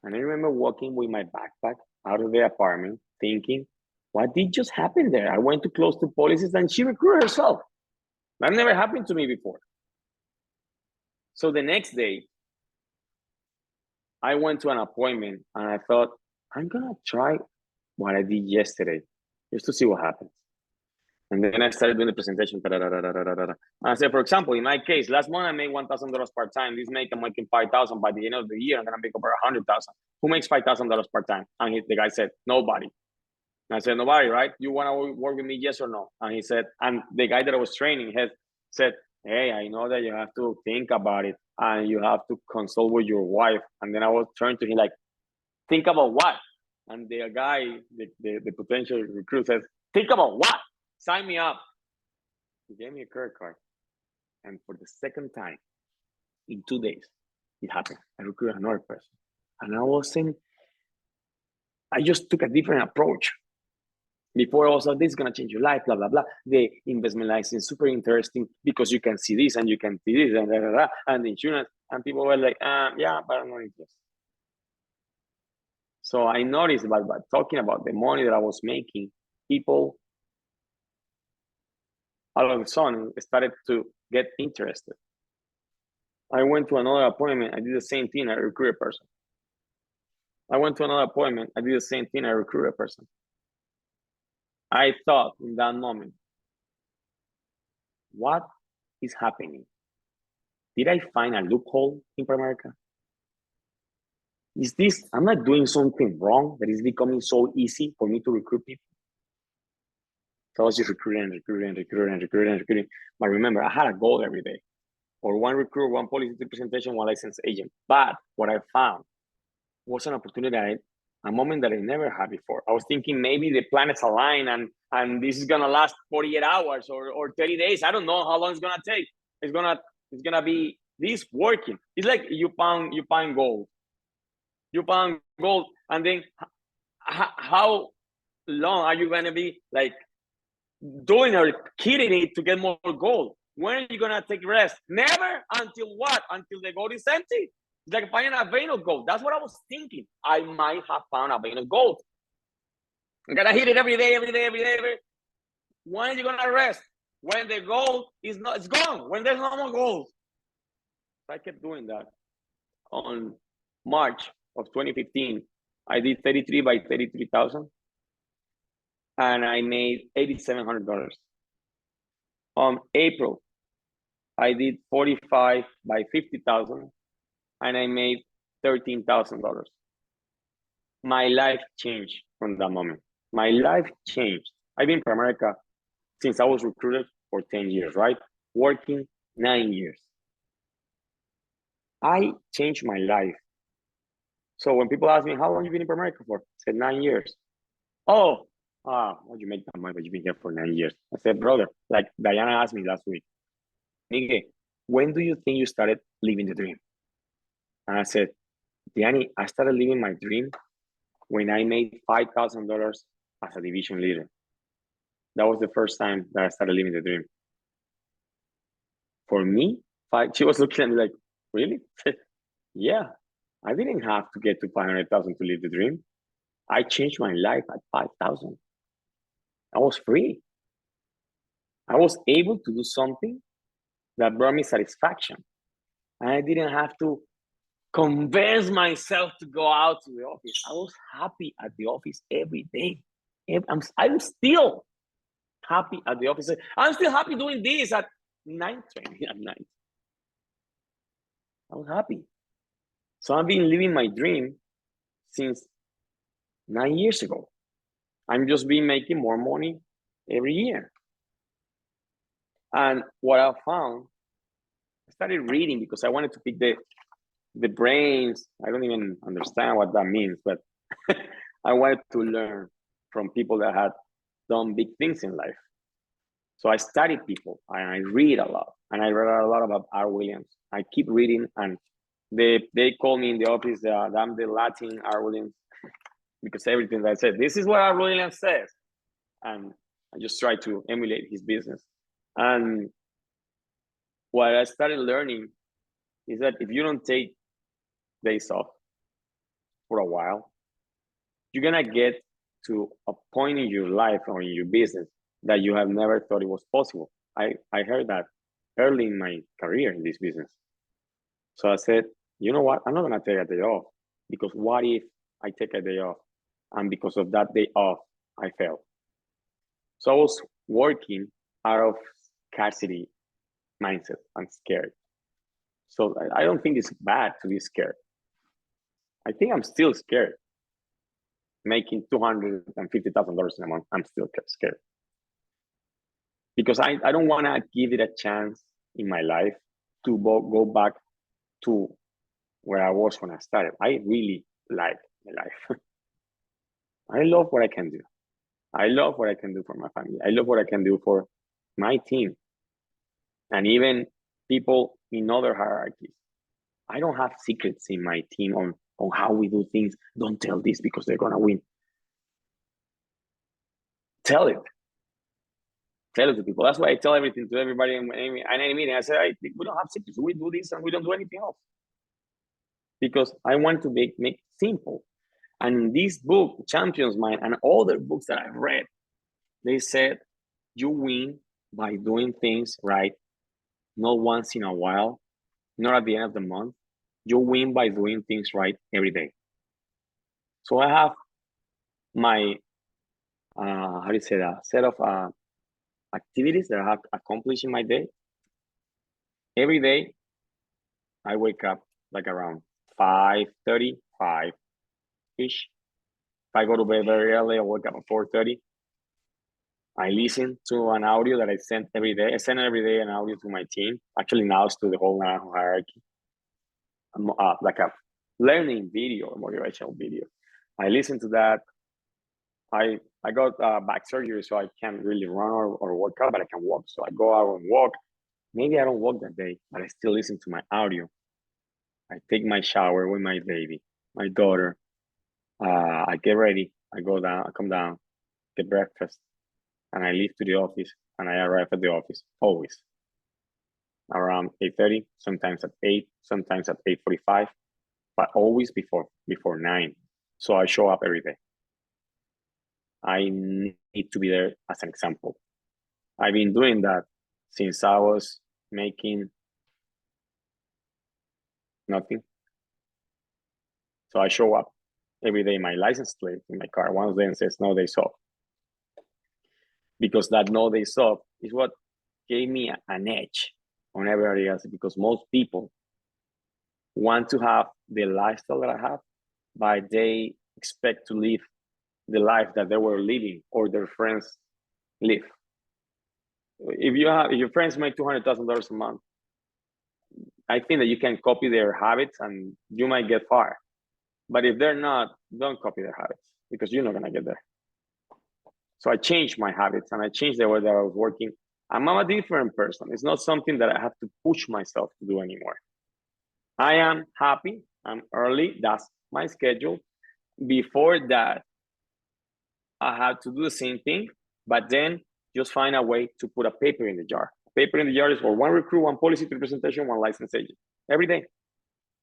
and I remember walking with my backpack out of the apartment thinking, what did just happen there? I went to close the policies and she recruited herself. That never happened to me before. So the next day, I went to an appointment and I thought, I'm gonna try what I did yesterday just to see what happens. And then I started doing the presentation. And I said, for example, in my case, last month I made $1,000 part-time. This month I'm making $5,000. By the end of the year, I'm gonna make over $100,000. Who makes $5,000 part-time? And the guy said, nobody. And I said, nobody, right? You wanna work with me, yes or no? And he said, and the guy that I was training had said, hey, I know that you have to think about it and you have to consult with your wife. And then I was turning to him like, think about what? And the guy, the potential recruit says, think about what? Sign me up. He gave me a credit card. And for the second time, in 2 days, it happened. I recruited another person. And I just took a different approach. Before I was like, this is going to change your life, blah, blah, blah. The investment license is super interesting because you can see this and you can see this and blah, blah, blah, and the insurance. And people were like, yeah, but I'm not interested. So I noticed by talking about the money that I was making, people all of a sudden started to get interested. I went to another appointment. I did the same thing. I recruited a person. I went to another appointment. I did the same thing. I recruited a person. I thought in that moment, what is happening? Did I find a loophole in America? Is this, am I doing something wrong that is becoming so easy for me to recruit people? So I was just recruiting. But remember, I had a goal every day. Or one recruit, one policy presentation, one licensed agent. But what I found was an opportunity, a moment that I never had before. I was thinking maybe the planets align and this is gonna last 48 hours or 30 days. I don't know how long it's gonna take. It's gonna be this working. It's like you found gold. You found gold, and then how long are you gonna be like doing or killing it to get more gold? When are you gonna take rest? Never until what? Until the gold is empty. It's like finding a vein of gold. That's what I was thinking. I might have found a vein of gold. I'm gonna hit it every day. When are you gonna rest? When the gold is not, it's gone. When there's no more gold. So I kept doing that. On March of 2015, I did 33 by 33,000, and I made $8,700. On April, I did 45 by 50,000, and I made $13,000. My life changed from that moment. My life changed. I've been in America since I was recruited for 10 years, right? Working 9 years. I changed my life. So when people ask me, how long have you been in America for? I said 9 years. Oh, well, you make that money, but you've been here for 9 years. I said, brother, like Diana asked me last week, Miguel, when do you think you started living the dream? And I said, Diana, I started living my dream when I made $5,000 as a division leader. That was the first time that I started living the dream. For me, she was looking at me like, really? Yeah, I didn't have to get to 500,000 to live the dream. I changed my life at 5,000. I was free. I was able to do something that brought me satisfaction. And I didn't have to convince myself to go out to the office. I was happy at the office every day. I'm still happy at the office. I'm still happy doing this at 9:20 at night. I was happy. So I've been living my dream since 9 years ago. I'm just been making more money every year. And what I found, I started reading because I wanted to pick the brains. I don't even understand what that means, but I wanted to learn from people that had done big things in life. So I studied people and I read a lot. And I read a lot about R. Williams. I keep reading, and they call me in the office that I'm the Latin R. Williams, because everything that I said, this is what R. Williams says. And I just try to emulate his business. And what I started learning is that if you don't take days off for a while, you're gonna get to a point in your life or in your business that you have never thought it was possible. I heard that early in my career in this business. So I said, you know what? I'm not gonna take a day off, because what if I take a day off and because of that day off, I fail? So I was working out of scarcity mindset. I'm scared. So I don't think it's bad to be scared. I think I'm still scared. Making $250,000 in a month, I'm still scared. Because I don't want to give it a chance in my life to go back to where I was when I started. I really like my life. I love what I can do. I love what I can do for my family. I love what I can do for my team. And even people in other hierarchies. I don't have secrets in my team on how we do things. Don't tell this because they're gonna win. Tell it. Tell it to people. That's why I tell everything to everybody in any meeting. I say, we don't have secrets. We do this and we don't do anything else. Because I want to make simple. And this book, Champions Mind, and other books that I've read, they said you win by doing things right, not once in a while, not at the end of the month. You win by doing things right every day. So I have my, how do you say that, set of activities that I have accomplished in my day. Every day, I wake up like around 5:30, 5-ish. If I go to bed very early, I wake up at 4:30. I listen to an audio that I send every day. I send every day an audio to my team. Actually, now it's to the whole hierarchy. Like a learning video, a motivational video. I listen to that. I got back surgery, so I can't really run or work out, but I can walk. So I go out and walk. Maybe I don't walk that day, but I still listen to my audio. I take my shower with my baby, my daughter. I get ready. I go down. I come down, get breakfast, and I leave to the office. And I arrive at the office always around 8:30, sometimes at 8, sometimes at 8:45, but always before 9. So I show up every day. I need to be there as an example. I've been doing that since I was making nothing. So I show up every day. My license plate in my car, one of them says no days off. Because that no days off is what gave me an edge on everybody else, because most people want to have the lifestyle that I have, but they expect to live the life that they were living or their friends live. If your friends make $200,000 a month, I think that you can copy their habits and you might get far. But if they're not, don't copy their habits because you're not gonna get there. So I changed my habits and I changed the way that I was working. I'm a different person. It's not something that I have to push myself to do anymore. I am happy. I'm early. That's my schedule. Before that, I had to do the same thing, but then just find a way to put a paper in the jar. Paper in the jar is for one recruit, one policy representation, one license agent. Every day.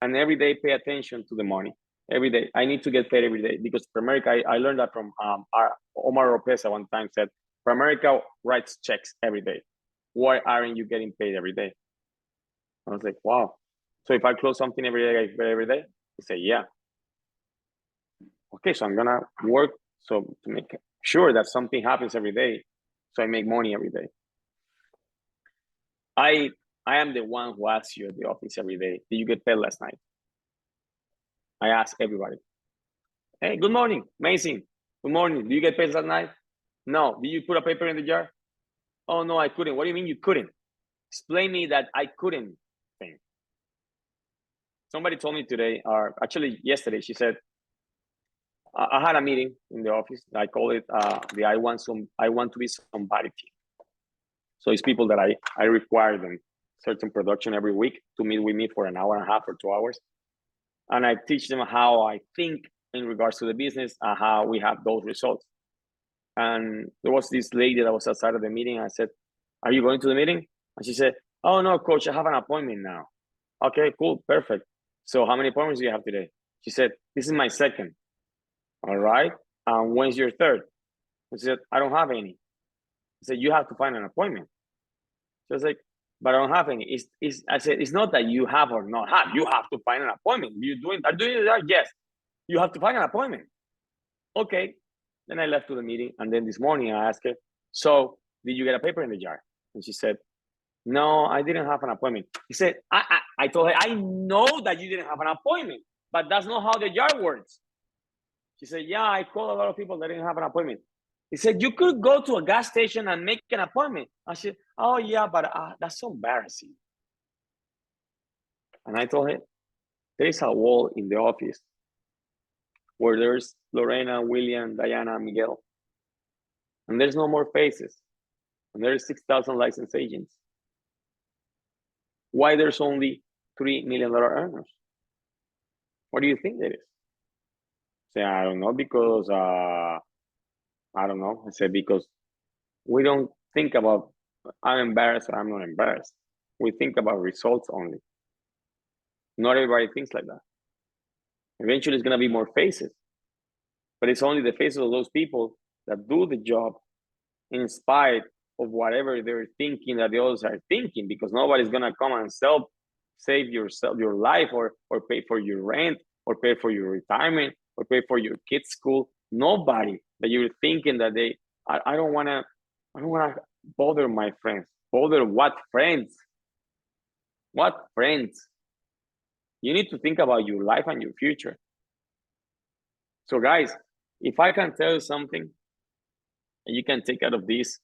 And every day pay attention to the money. Every day. I need to get paid every day because Primerica, I learned that from Omar Oropesa one time said, Primerica writes checks every day. Why aren't you getting paid every day? I was like, wow. So if I close something every day, I pay every day? He said, yeah. Okay, so I'm gonna work so to make sure that something happens every day, so I make money every day. I am the one who asks you at the office every day, did you get paid last night? I ask everybody. Hey, good morning, amazing. Good morning, do you get paid last night? No, did you put a paper in the jar? Oh no, I couldn't. What do you mean you couldn't? Explain me that I couldn't thing. Somebody told me today, or actually yesterday, she said, I had a meeting in the office. I call it the I want to be somebody team. So it's people that I require them certain production every week to meet with me for an hour and a half or 2 hours. And I teach them how I think in regards to the business and how we have those results. And there was this lady that was outside of the meeting. I said, are you going to the meeting? And she said, oh no, coach, I have an appointment now. Okay, cool, perfect. So how many appointments do you have today? She said, this is my second. All right. When's your third? I said, I don't have any. I said, you have to find an appointment. So I was like, but I don't have any. I said, it's not that you have or not have. You have to find an appointment. Are doing that? Yes. You have to find an appointment. Okay. Then I left to the meeting. And then this morning I asked her, so did you get a paper in the jar? And she said, no, I didn't have an appointment. He said, I told her, I know that you didn't have an appointment, but that's not how the jar works. She said, yeah, I called a lot of people that didn't have an appointment. He said, you could go to a gas station and make an appointment. I said, oh yeah, but that's so embarrassing. And I told her, there's a wall in the office where there's Lorena, William, Diana, Miguel, and there's no more faces, and there's 6,000 licensed agents. Why there's only $3 million earners? What do you think that is? Say, I don't know, because I don't know. I said, because we don't think about, I'm embarrassed or I'm not embarrassed. We think about results only. Not everybody thinks like that. Eventually, it's going to be more faces, but it's only the faces of those people that do the job in spite of whatever they're thinking that the others are thinking, because nobody's going to come and save yourself, your life, or pay for your rent, or pay for your retirement, or pay for your kids' school. Nobody that you're thinking that I don't want to bother my friends. Bother what friends? What friends? You need to think about your life and your future. So guys, if I can tell you something, and you can take out of this,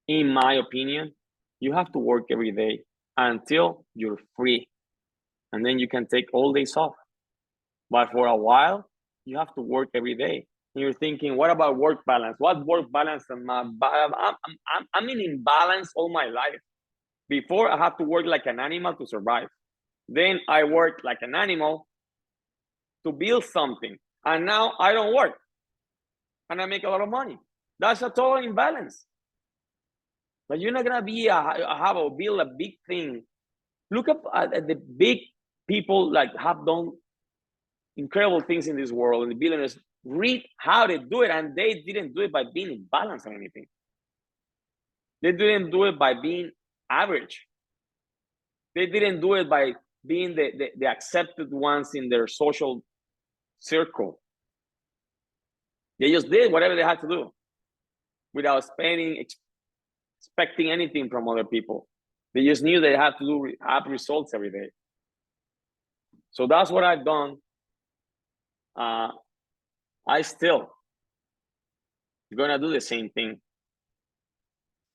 in my opinion, you have to work every day until you're free. And then you can take all days off. But for a while, you have to work every day. And you're thinking, what about work balance? What work balance am I? I'm in imbalance all my life. Before, I have to work like an animal to survive. Then I work like an animal to build something. And now I don't work. And I make a lot of money. That's a total imbalance. But you're not going to build a big thing. Look up at the big people like have done incredible things in this world, and the billionaires. Read how they do it, and they didn't do it by being imbalanced or anything. They didn't do it by being average. They didn't do it by being the accepted ones in their social circle. They just did whatever they had to do without expecting anything from other people. They just knew they had to have results every day. So that's what I've done. I still gonna do the same thing.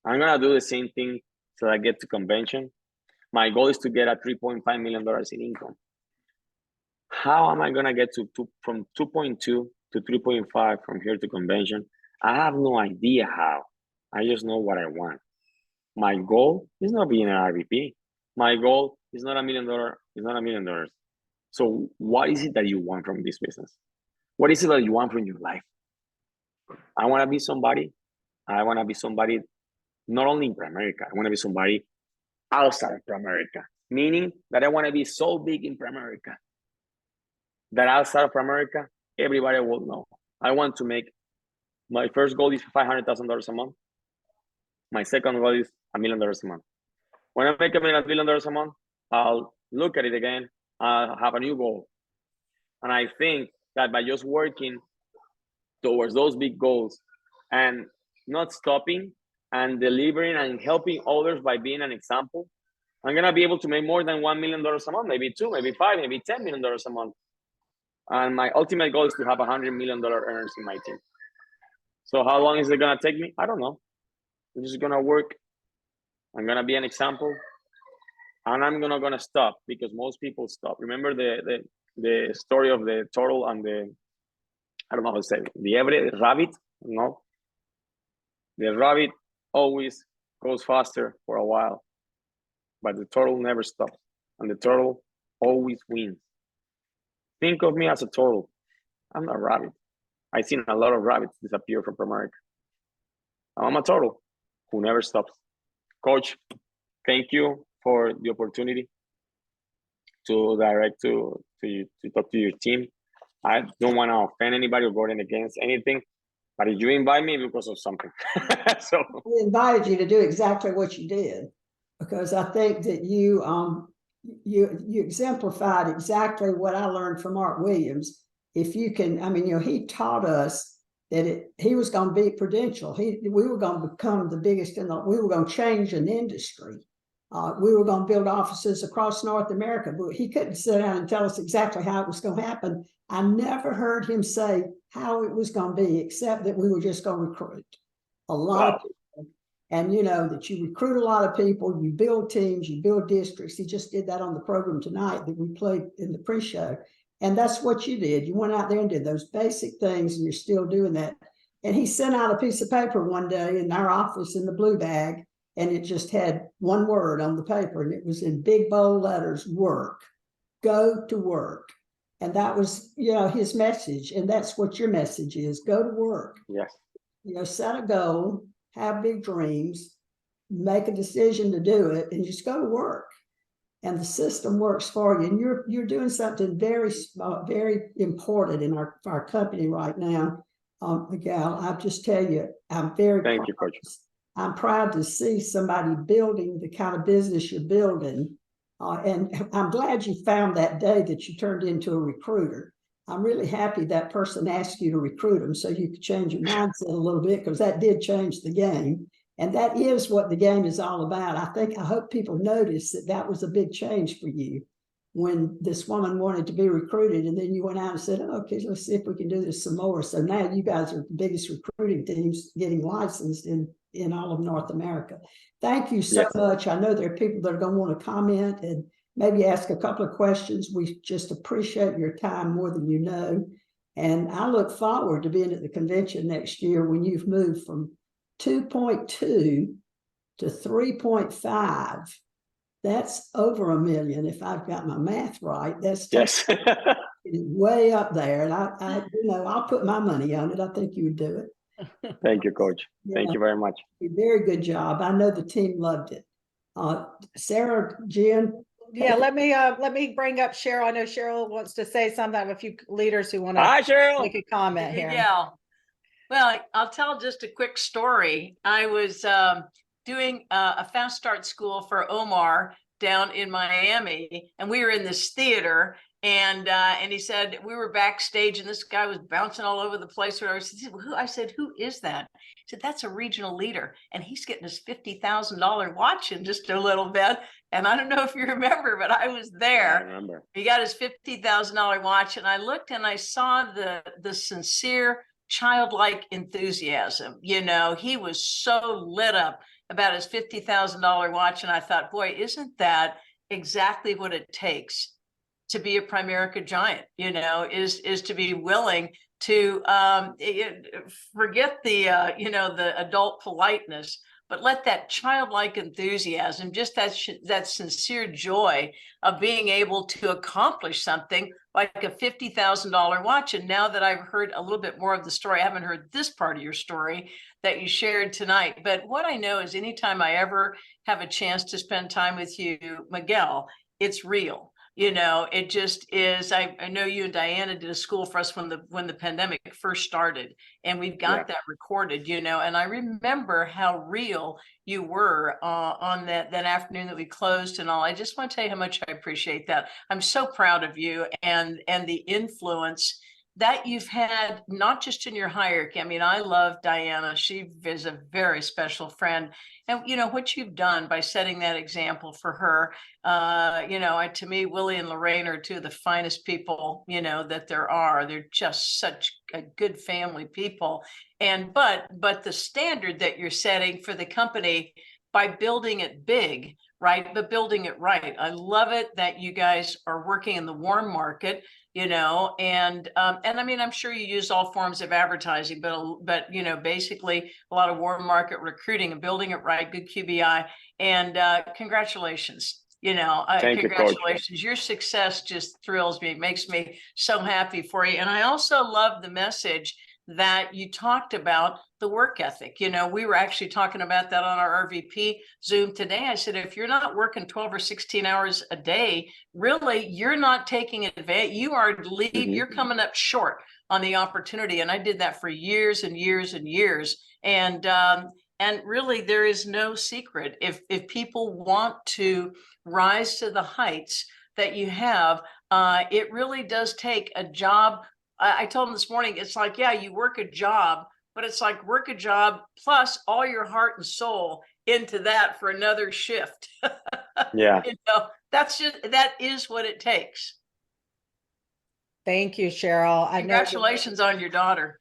I'm gonna do the same thing till I get to convention. My goal is to get a $3.5 million in income. How am I gonna get from 2.2 to 3.5 from here to convention? I have no idea how. I just know what I want. My goal is not being an RVP. My goal is not $1 million. It's not $1 million. So what is it that you want from this business? What is it that you want from your life? I want to be somebody. I want to be somebody not only in Pramerica. I want to be somebody outside of Pramerica. Meaning that I want to be so big in Pramerica that outside of Pramerica, everybody will know. I want to make, my first goal is $500,000 a month. My second goal is $1 million a month. When I make $1 million a month, I'll look at it again. I'll have a new goal. And I think that by just working towards those big goals and not stopping and delivering and helping others by being an example, I'm going to be able to make more than $1 million a month, maybe 2, maybe 5, maybe $10 million a month. And my ultimate goal is to have $100 million earners in my team. So how long is it going to take me? I don't know. I'm just going to work. I'm going to be an example. And I'm not going to stop, because most people stop. Remember the story of the turtle and I don't know how to say it, the Avrett rabbit? No. The rabbit always goes faster for a while, but the turtle never stops. And the turtle always wins. Think of me as a turtle. I'm not a rabbit. I've seen a lot of rabbits disappear from Pramerica. I'm a turtle who never stops. Coach, thank you for the opportunity to talk to your team. I don't want to offend anybody or go against anything, but if you invite me because of something. So we invited you to do exactly what you did, because I think that you exemplified exactly what I learned from Art Williams. If you can, I mean, he taught us that he was going to be Prudential. We were going to become the biggest we were going to change an industry. We were going to build offices across North America, but he couldn't sit down and tell us exactly how it was going to happen. I never heard him say how it was going to be, except that we were just going to recruit a lot of people. And that you recruit a lot of people, you build teams, you build districts. He just did that on the program tonight that we played in the pre-show. And that's what you did. You went out there and did those basic things, and you're still doing that. And he sent out a piece of paper one day in our office in the blue bag, and it just had one word on the paper, and it was in big bold letters, work, go to work. And that was, his message. And that's what your message is, go to work. Yes. Set a goal, have big dreams, make a decision to do it, and just go to work. And the system works for you. And you're doing something very very important in our company right now. Miguel, I'll just tell you, I'm very Thank you, Coach. I'm proud to see somebody building the kind of business you're building. And I'm glad you found that day that you turned into a recruiter. I'm really happy that person asked you to recruit them so you could change your mindset a little bit, because that did change the game. And that is what the game is all about. I hope people notice that was a big change for you when this woman wanted to be recruited, and then you went out and said, okay, let's see if we can do this some more. So now you guys are the biggest recruiting teams getting licensed in all of North America. Thank you so much. I know there are people that are going to want to comment and maybe ask a couple of questions. We just appreciate your time more than you know. And I look forward to being at the convention next year when you've moved from 2.2 to 3.5. That's over 1 million if I've got my math right. That's way up there. And I'll put my money on it. I think you would do it. Thank you, Coach. Thank you very much. Very good job. I know the team loved it. Sarah, Jen. Yeah, let me bring up Cheryl. I know Cheryl wants to say something. I have a few leaders who want to Hi, Cheryl. make a comment here. Yeah. Well, I'll tell just a quick story. I was doing a fast start school for Omar down in Miami, and we were in this theater, and he said, we were backstage, and this guy was bouncing all over the place. I said, who is that? He said, that's a regional leader, and he's getting his $50,000 watch in just a little bit. And I don't know if you remember, but I was there. I remember. He got his $50,000 watch, and I looked and I saw the sincere childlike enthusiasm. He was so lit up about his $50,000 watch. And I thought, boy, isn't that exactly what it takes to be a Primerica giant, is to be willing to forget the adult politeness, but let that childlike enthusiasm, just that sincere joy of being able to accomplish something like a $50,000 watch. And now that I've heard a little bit more of the story, I haven't heard this part of your story that you shared tonight. But what I know is anytime I ever have a chance to spend time with you, Miguel, it's real. It just is. I know you and Diana did a school for us when the pandemic first started, and we've got that recorded, and I remember how real you were on that afternoon that we closed and all. I just want to tell you how much I appreciate that. I'm so proud of you and the influence that you've had, not just in your hierarchy. I mean, I love Diana. She is a very special friend. And, what you've done by setting that example for her, to me, Willie and Lorraine are two of the finest people, that there are. They're just such a good family people. And, but the standard that you're setting for the company by building it big, right? But building it right. I love it that you guys are working in the warm market, and I mean, I'm sure you use all forms of advertising, but basically a lot of warm market recruiting and building it right, good QBI, and congratulations. Congratulations. Your success just thrills me, makes me so happy for you. And I also love the message that you talked about, the work ethic. We were actually talking about that on our RVP Zoom today. I said, if you're not working 12 or 16 hours a day, really, you're not taking advantage. You are you're coming up short on the opportunity. And I did that for years and years and years. And really, there is no secret. If people want to rise to the heights that you have, it really does take a job. I told him this morning, it's like, yeah, you work a job, but it's like work a job plus all your heart and soul into that for another shift. Yeah. That is what it takes. Thank you, Cheryl. Congratulations on your daughter.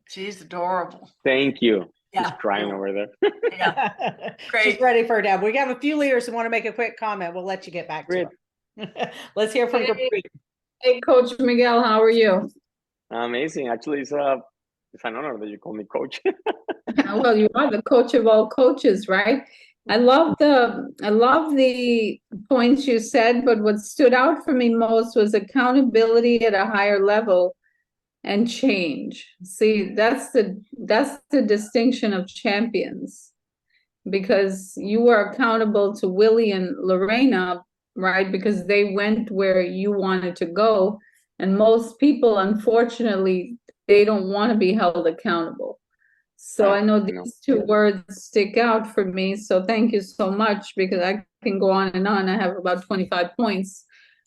She's adorable. Thank you. Yeah. She's crying over there. Yeah. Great. She's ready for it now. We have a few leaders who want to make a quick comment. We'll let you get back to it. Let's hear from Capri. Hey, Coach Miguel, how are you? Amazing. Actually, it's an honor that you call me coach. Well, you are the coach of all coaches, right? I love the points you said, but what stood out for me most was accountability at a higher level and change. See, that's the distinction of champions, because you were accountable to Willie and Lorena, right? Because they went where you wanted to go. And most people, unfortunately, they don't want to be held accountable. So I know these two words stick out for me. So thank you so much, because I can go on and on. I have about 25 points,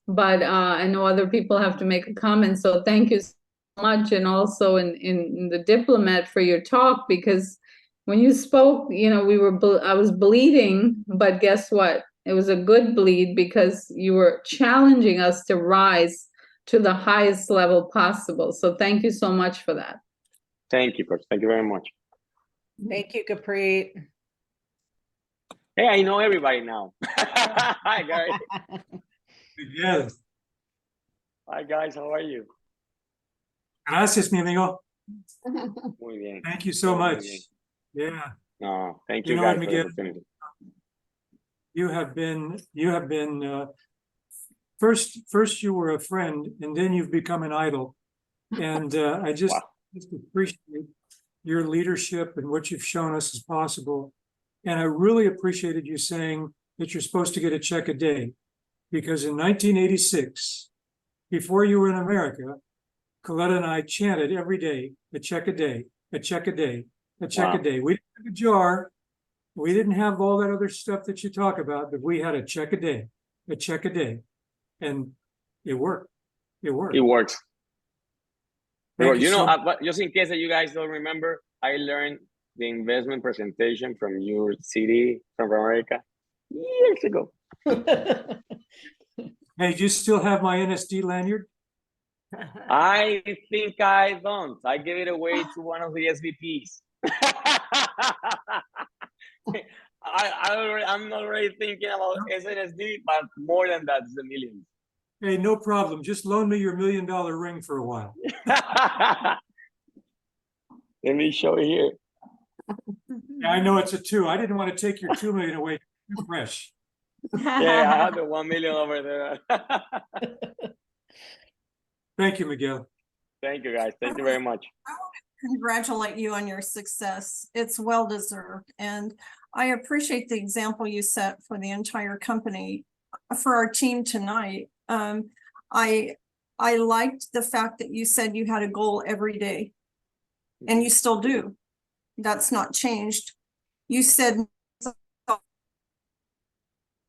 but I know other people have to make a comment. So thank you so much. And also in the diplomat for your talk, because when you spoke, you know, I was bleeding, but guess what? It was a good bleed, because you were challenging us to rise to the highest level possible. So thank you so much for that. Thank you, Coach. Thank you very much. Thank you, Capri. Hey, I know everybody now. Hi, guys. Miguel, Hi, guys. How are you? gracias, mi amigo. Muy bien. Thank you so Muy much. bien. Yeah, No, thank You you, know guys, what, for the Miguel? opportunity. you have been first you were a friend, and then you've become an idol. And I just, Wow. just appreciate your leadership and what you've shown us is possible. And I really appreciated you saying that you're supposed to get a check a day, because in 1986, before you were in America, Coletta and I chanted every day, a check a day, a check a day, a check a Wow. day. We didn't have a jar. We didn't have all that other stuff that you talk about, but we had a check a day, a check a day. And it worked. It worked. It works. Thank You know, so but just in case that you guys don't remember, I learned the investment presentation from your city, from America, years ago. Hey, do you still have my NSD lanyard? I think I don't. I gave it away to one of the SVPs. I'm already thinking about SNSD, but more than that, it's a million. Hey, no problem. Just loan me your $1 million ring for a while. Let me show you here. Yeah, I know it's a 2. I didn't want to take your 2 million away too fresh. Yeah, I have the 1 million over there. Thank you, Miguel. Thank you, guys. Thank you very much. Congratulate you on your success. It's well deserved. And I appreciate the example you set for the entire company, for our team tonight. I liked the fact that you said you had a goal every day, and you still do. That's not changed. You said,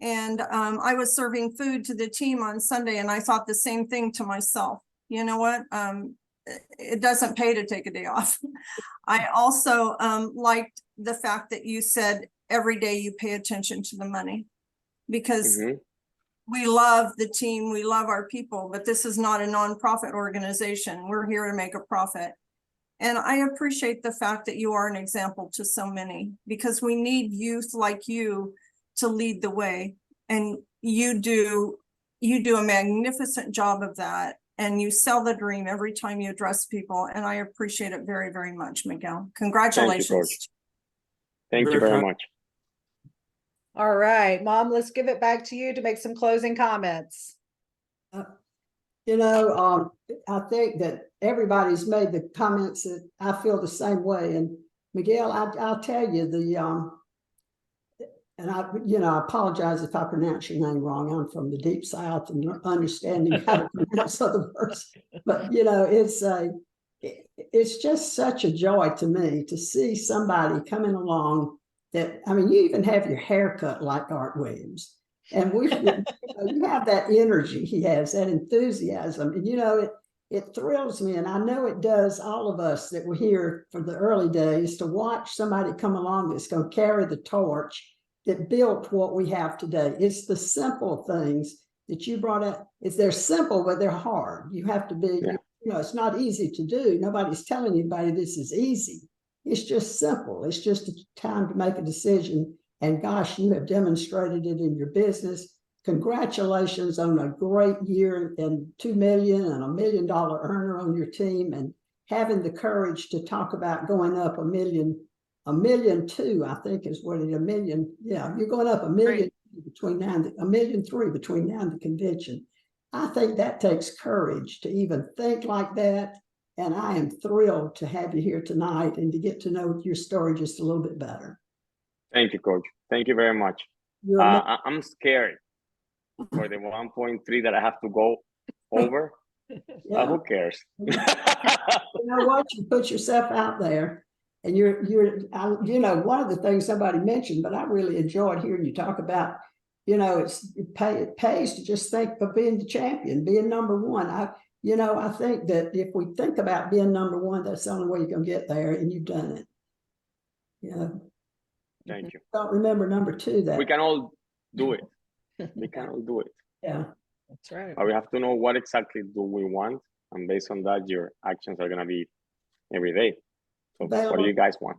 and I was serving food to the team on Sunday, and I thought the same thing to myself. You know what? It doesn't pay to take a day off. I also liked the fact that you said every day you pay attention to the money, because we love the team, we love our people, but this is not a nonprofit organization. We're here to make a profit. And I appreciate the fact that you are an example to so many, because we need youth like you to lead the way. And you do a magnificent job of that. And you sell the dream every time you address people. And I appreciate it very, very much, Miguel. Congratulations. Thank you very much. All right, Mom, let's give it back to you to make some closing comments. You know, I think that everybody's made the comments that I feel the same way. And Miguel, I'll tell you and I apologize if I pronounce your name wrong. I'm from the deep South and understanding how to pronounce other words. But it's just such a joy to me to see somebody coming along that, I mean, you even have your hair cut like Art Williams. And you have that energy he has, that enthusiasm. And, it thrills me. And I know it does all of us that were here for the early days, to watch somebody come along that's going to carry the torch that built what we have today. It's the simple things that you brought up. They're simple, but they're hard. You have to be, it's not easy to do. Nobody's telling anybody this is easy. It's just simple. It's just a time to make a decision. And gosh, you have demonstrated it in your business. congratulations on a great year and 2 million and $1 million earner on your team, and having the courage to talk about going up $1 million, $1.2 million, I think is what it, $1 million. Yeah, you're going up $1 million between now and $1.3 million between now and the convention. I think that takes courage to even think like that. And I am thrilled to have you here tonight and to get to know your story just a little bit better. Thank you, Coach. Thank you very much. I'm scared for the 1.3 that I have to go over. Yeah. Who cares? You know what? You put yourself out there, and you know, one of the things somebody mentioned, but I really enjoyed hearing you talk about, you know, it pays to just think of being the champion, being number one. I think that if we think about being number one, that's the only way you're going to get there, and you've done it. Yeah. Thank you. Don't remember number two. That We can all do it. We can all do it. Yeah. That's right. But we have to know what exactly do we want, and based on that, your actions are gonna be every day. So what do you guys want?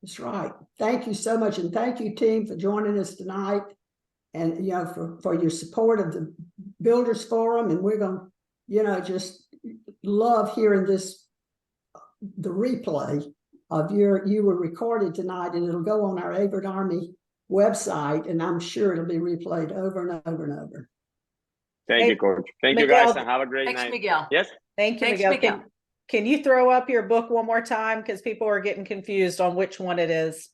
That's right. Thank you so much, and thank you, team, for joining us tonight, and you know, for your support of the Builders Forum. And we're gonna, you know, just love hearing this, the replay of you were recorded tonight, and it'll go on our Avrett Army website, and I'm sure it'll be replayed over and over and over. Thank you, Coach. Thank you, Miguel, guys, and have a great Thanks, night. Miguel. Yes. Thank you, Thanks, Miguel. Miguel. Can you throw up your book one more time? Because people are getting confused on which one it is.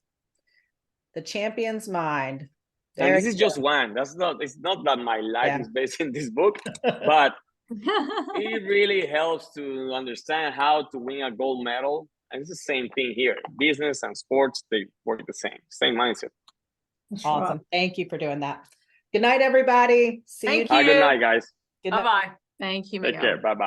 The Champion's Mind. And this is just one. It's not that my life is based in this book, but it really helps to understand how to win a gold medal. And it's the same thing here. Business and sports, they work the same mindset. That's Awesome. right. Thank you for doing that. Good night, everybody. See you. Thank you. Good night, guys. Good night. Bye-bye. Thank you, Take Miguel. care. Bye-bye.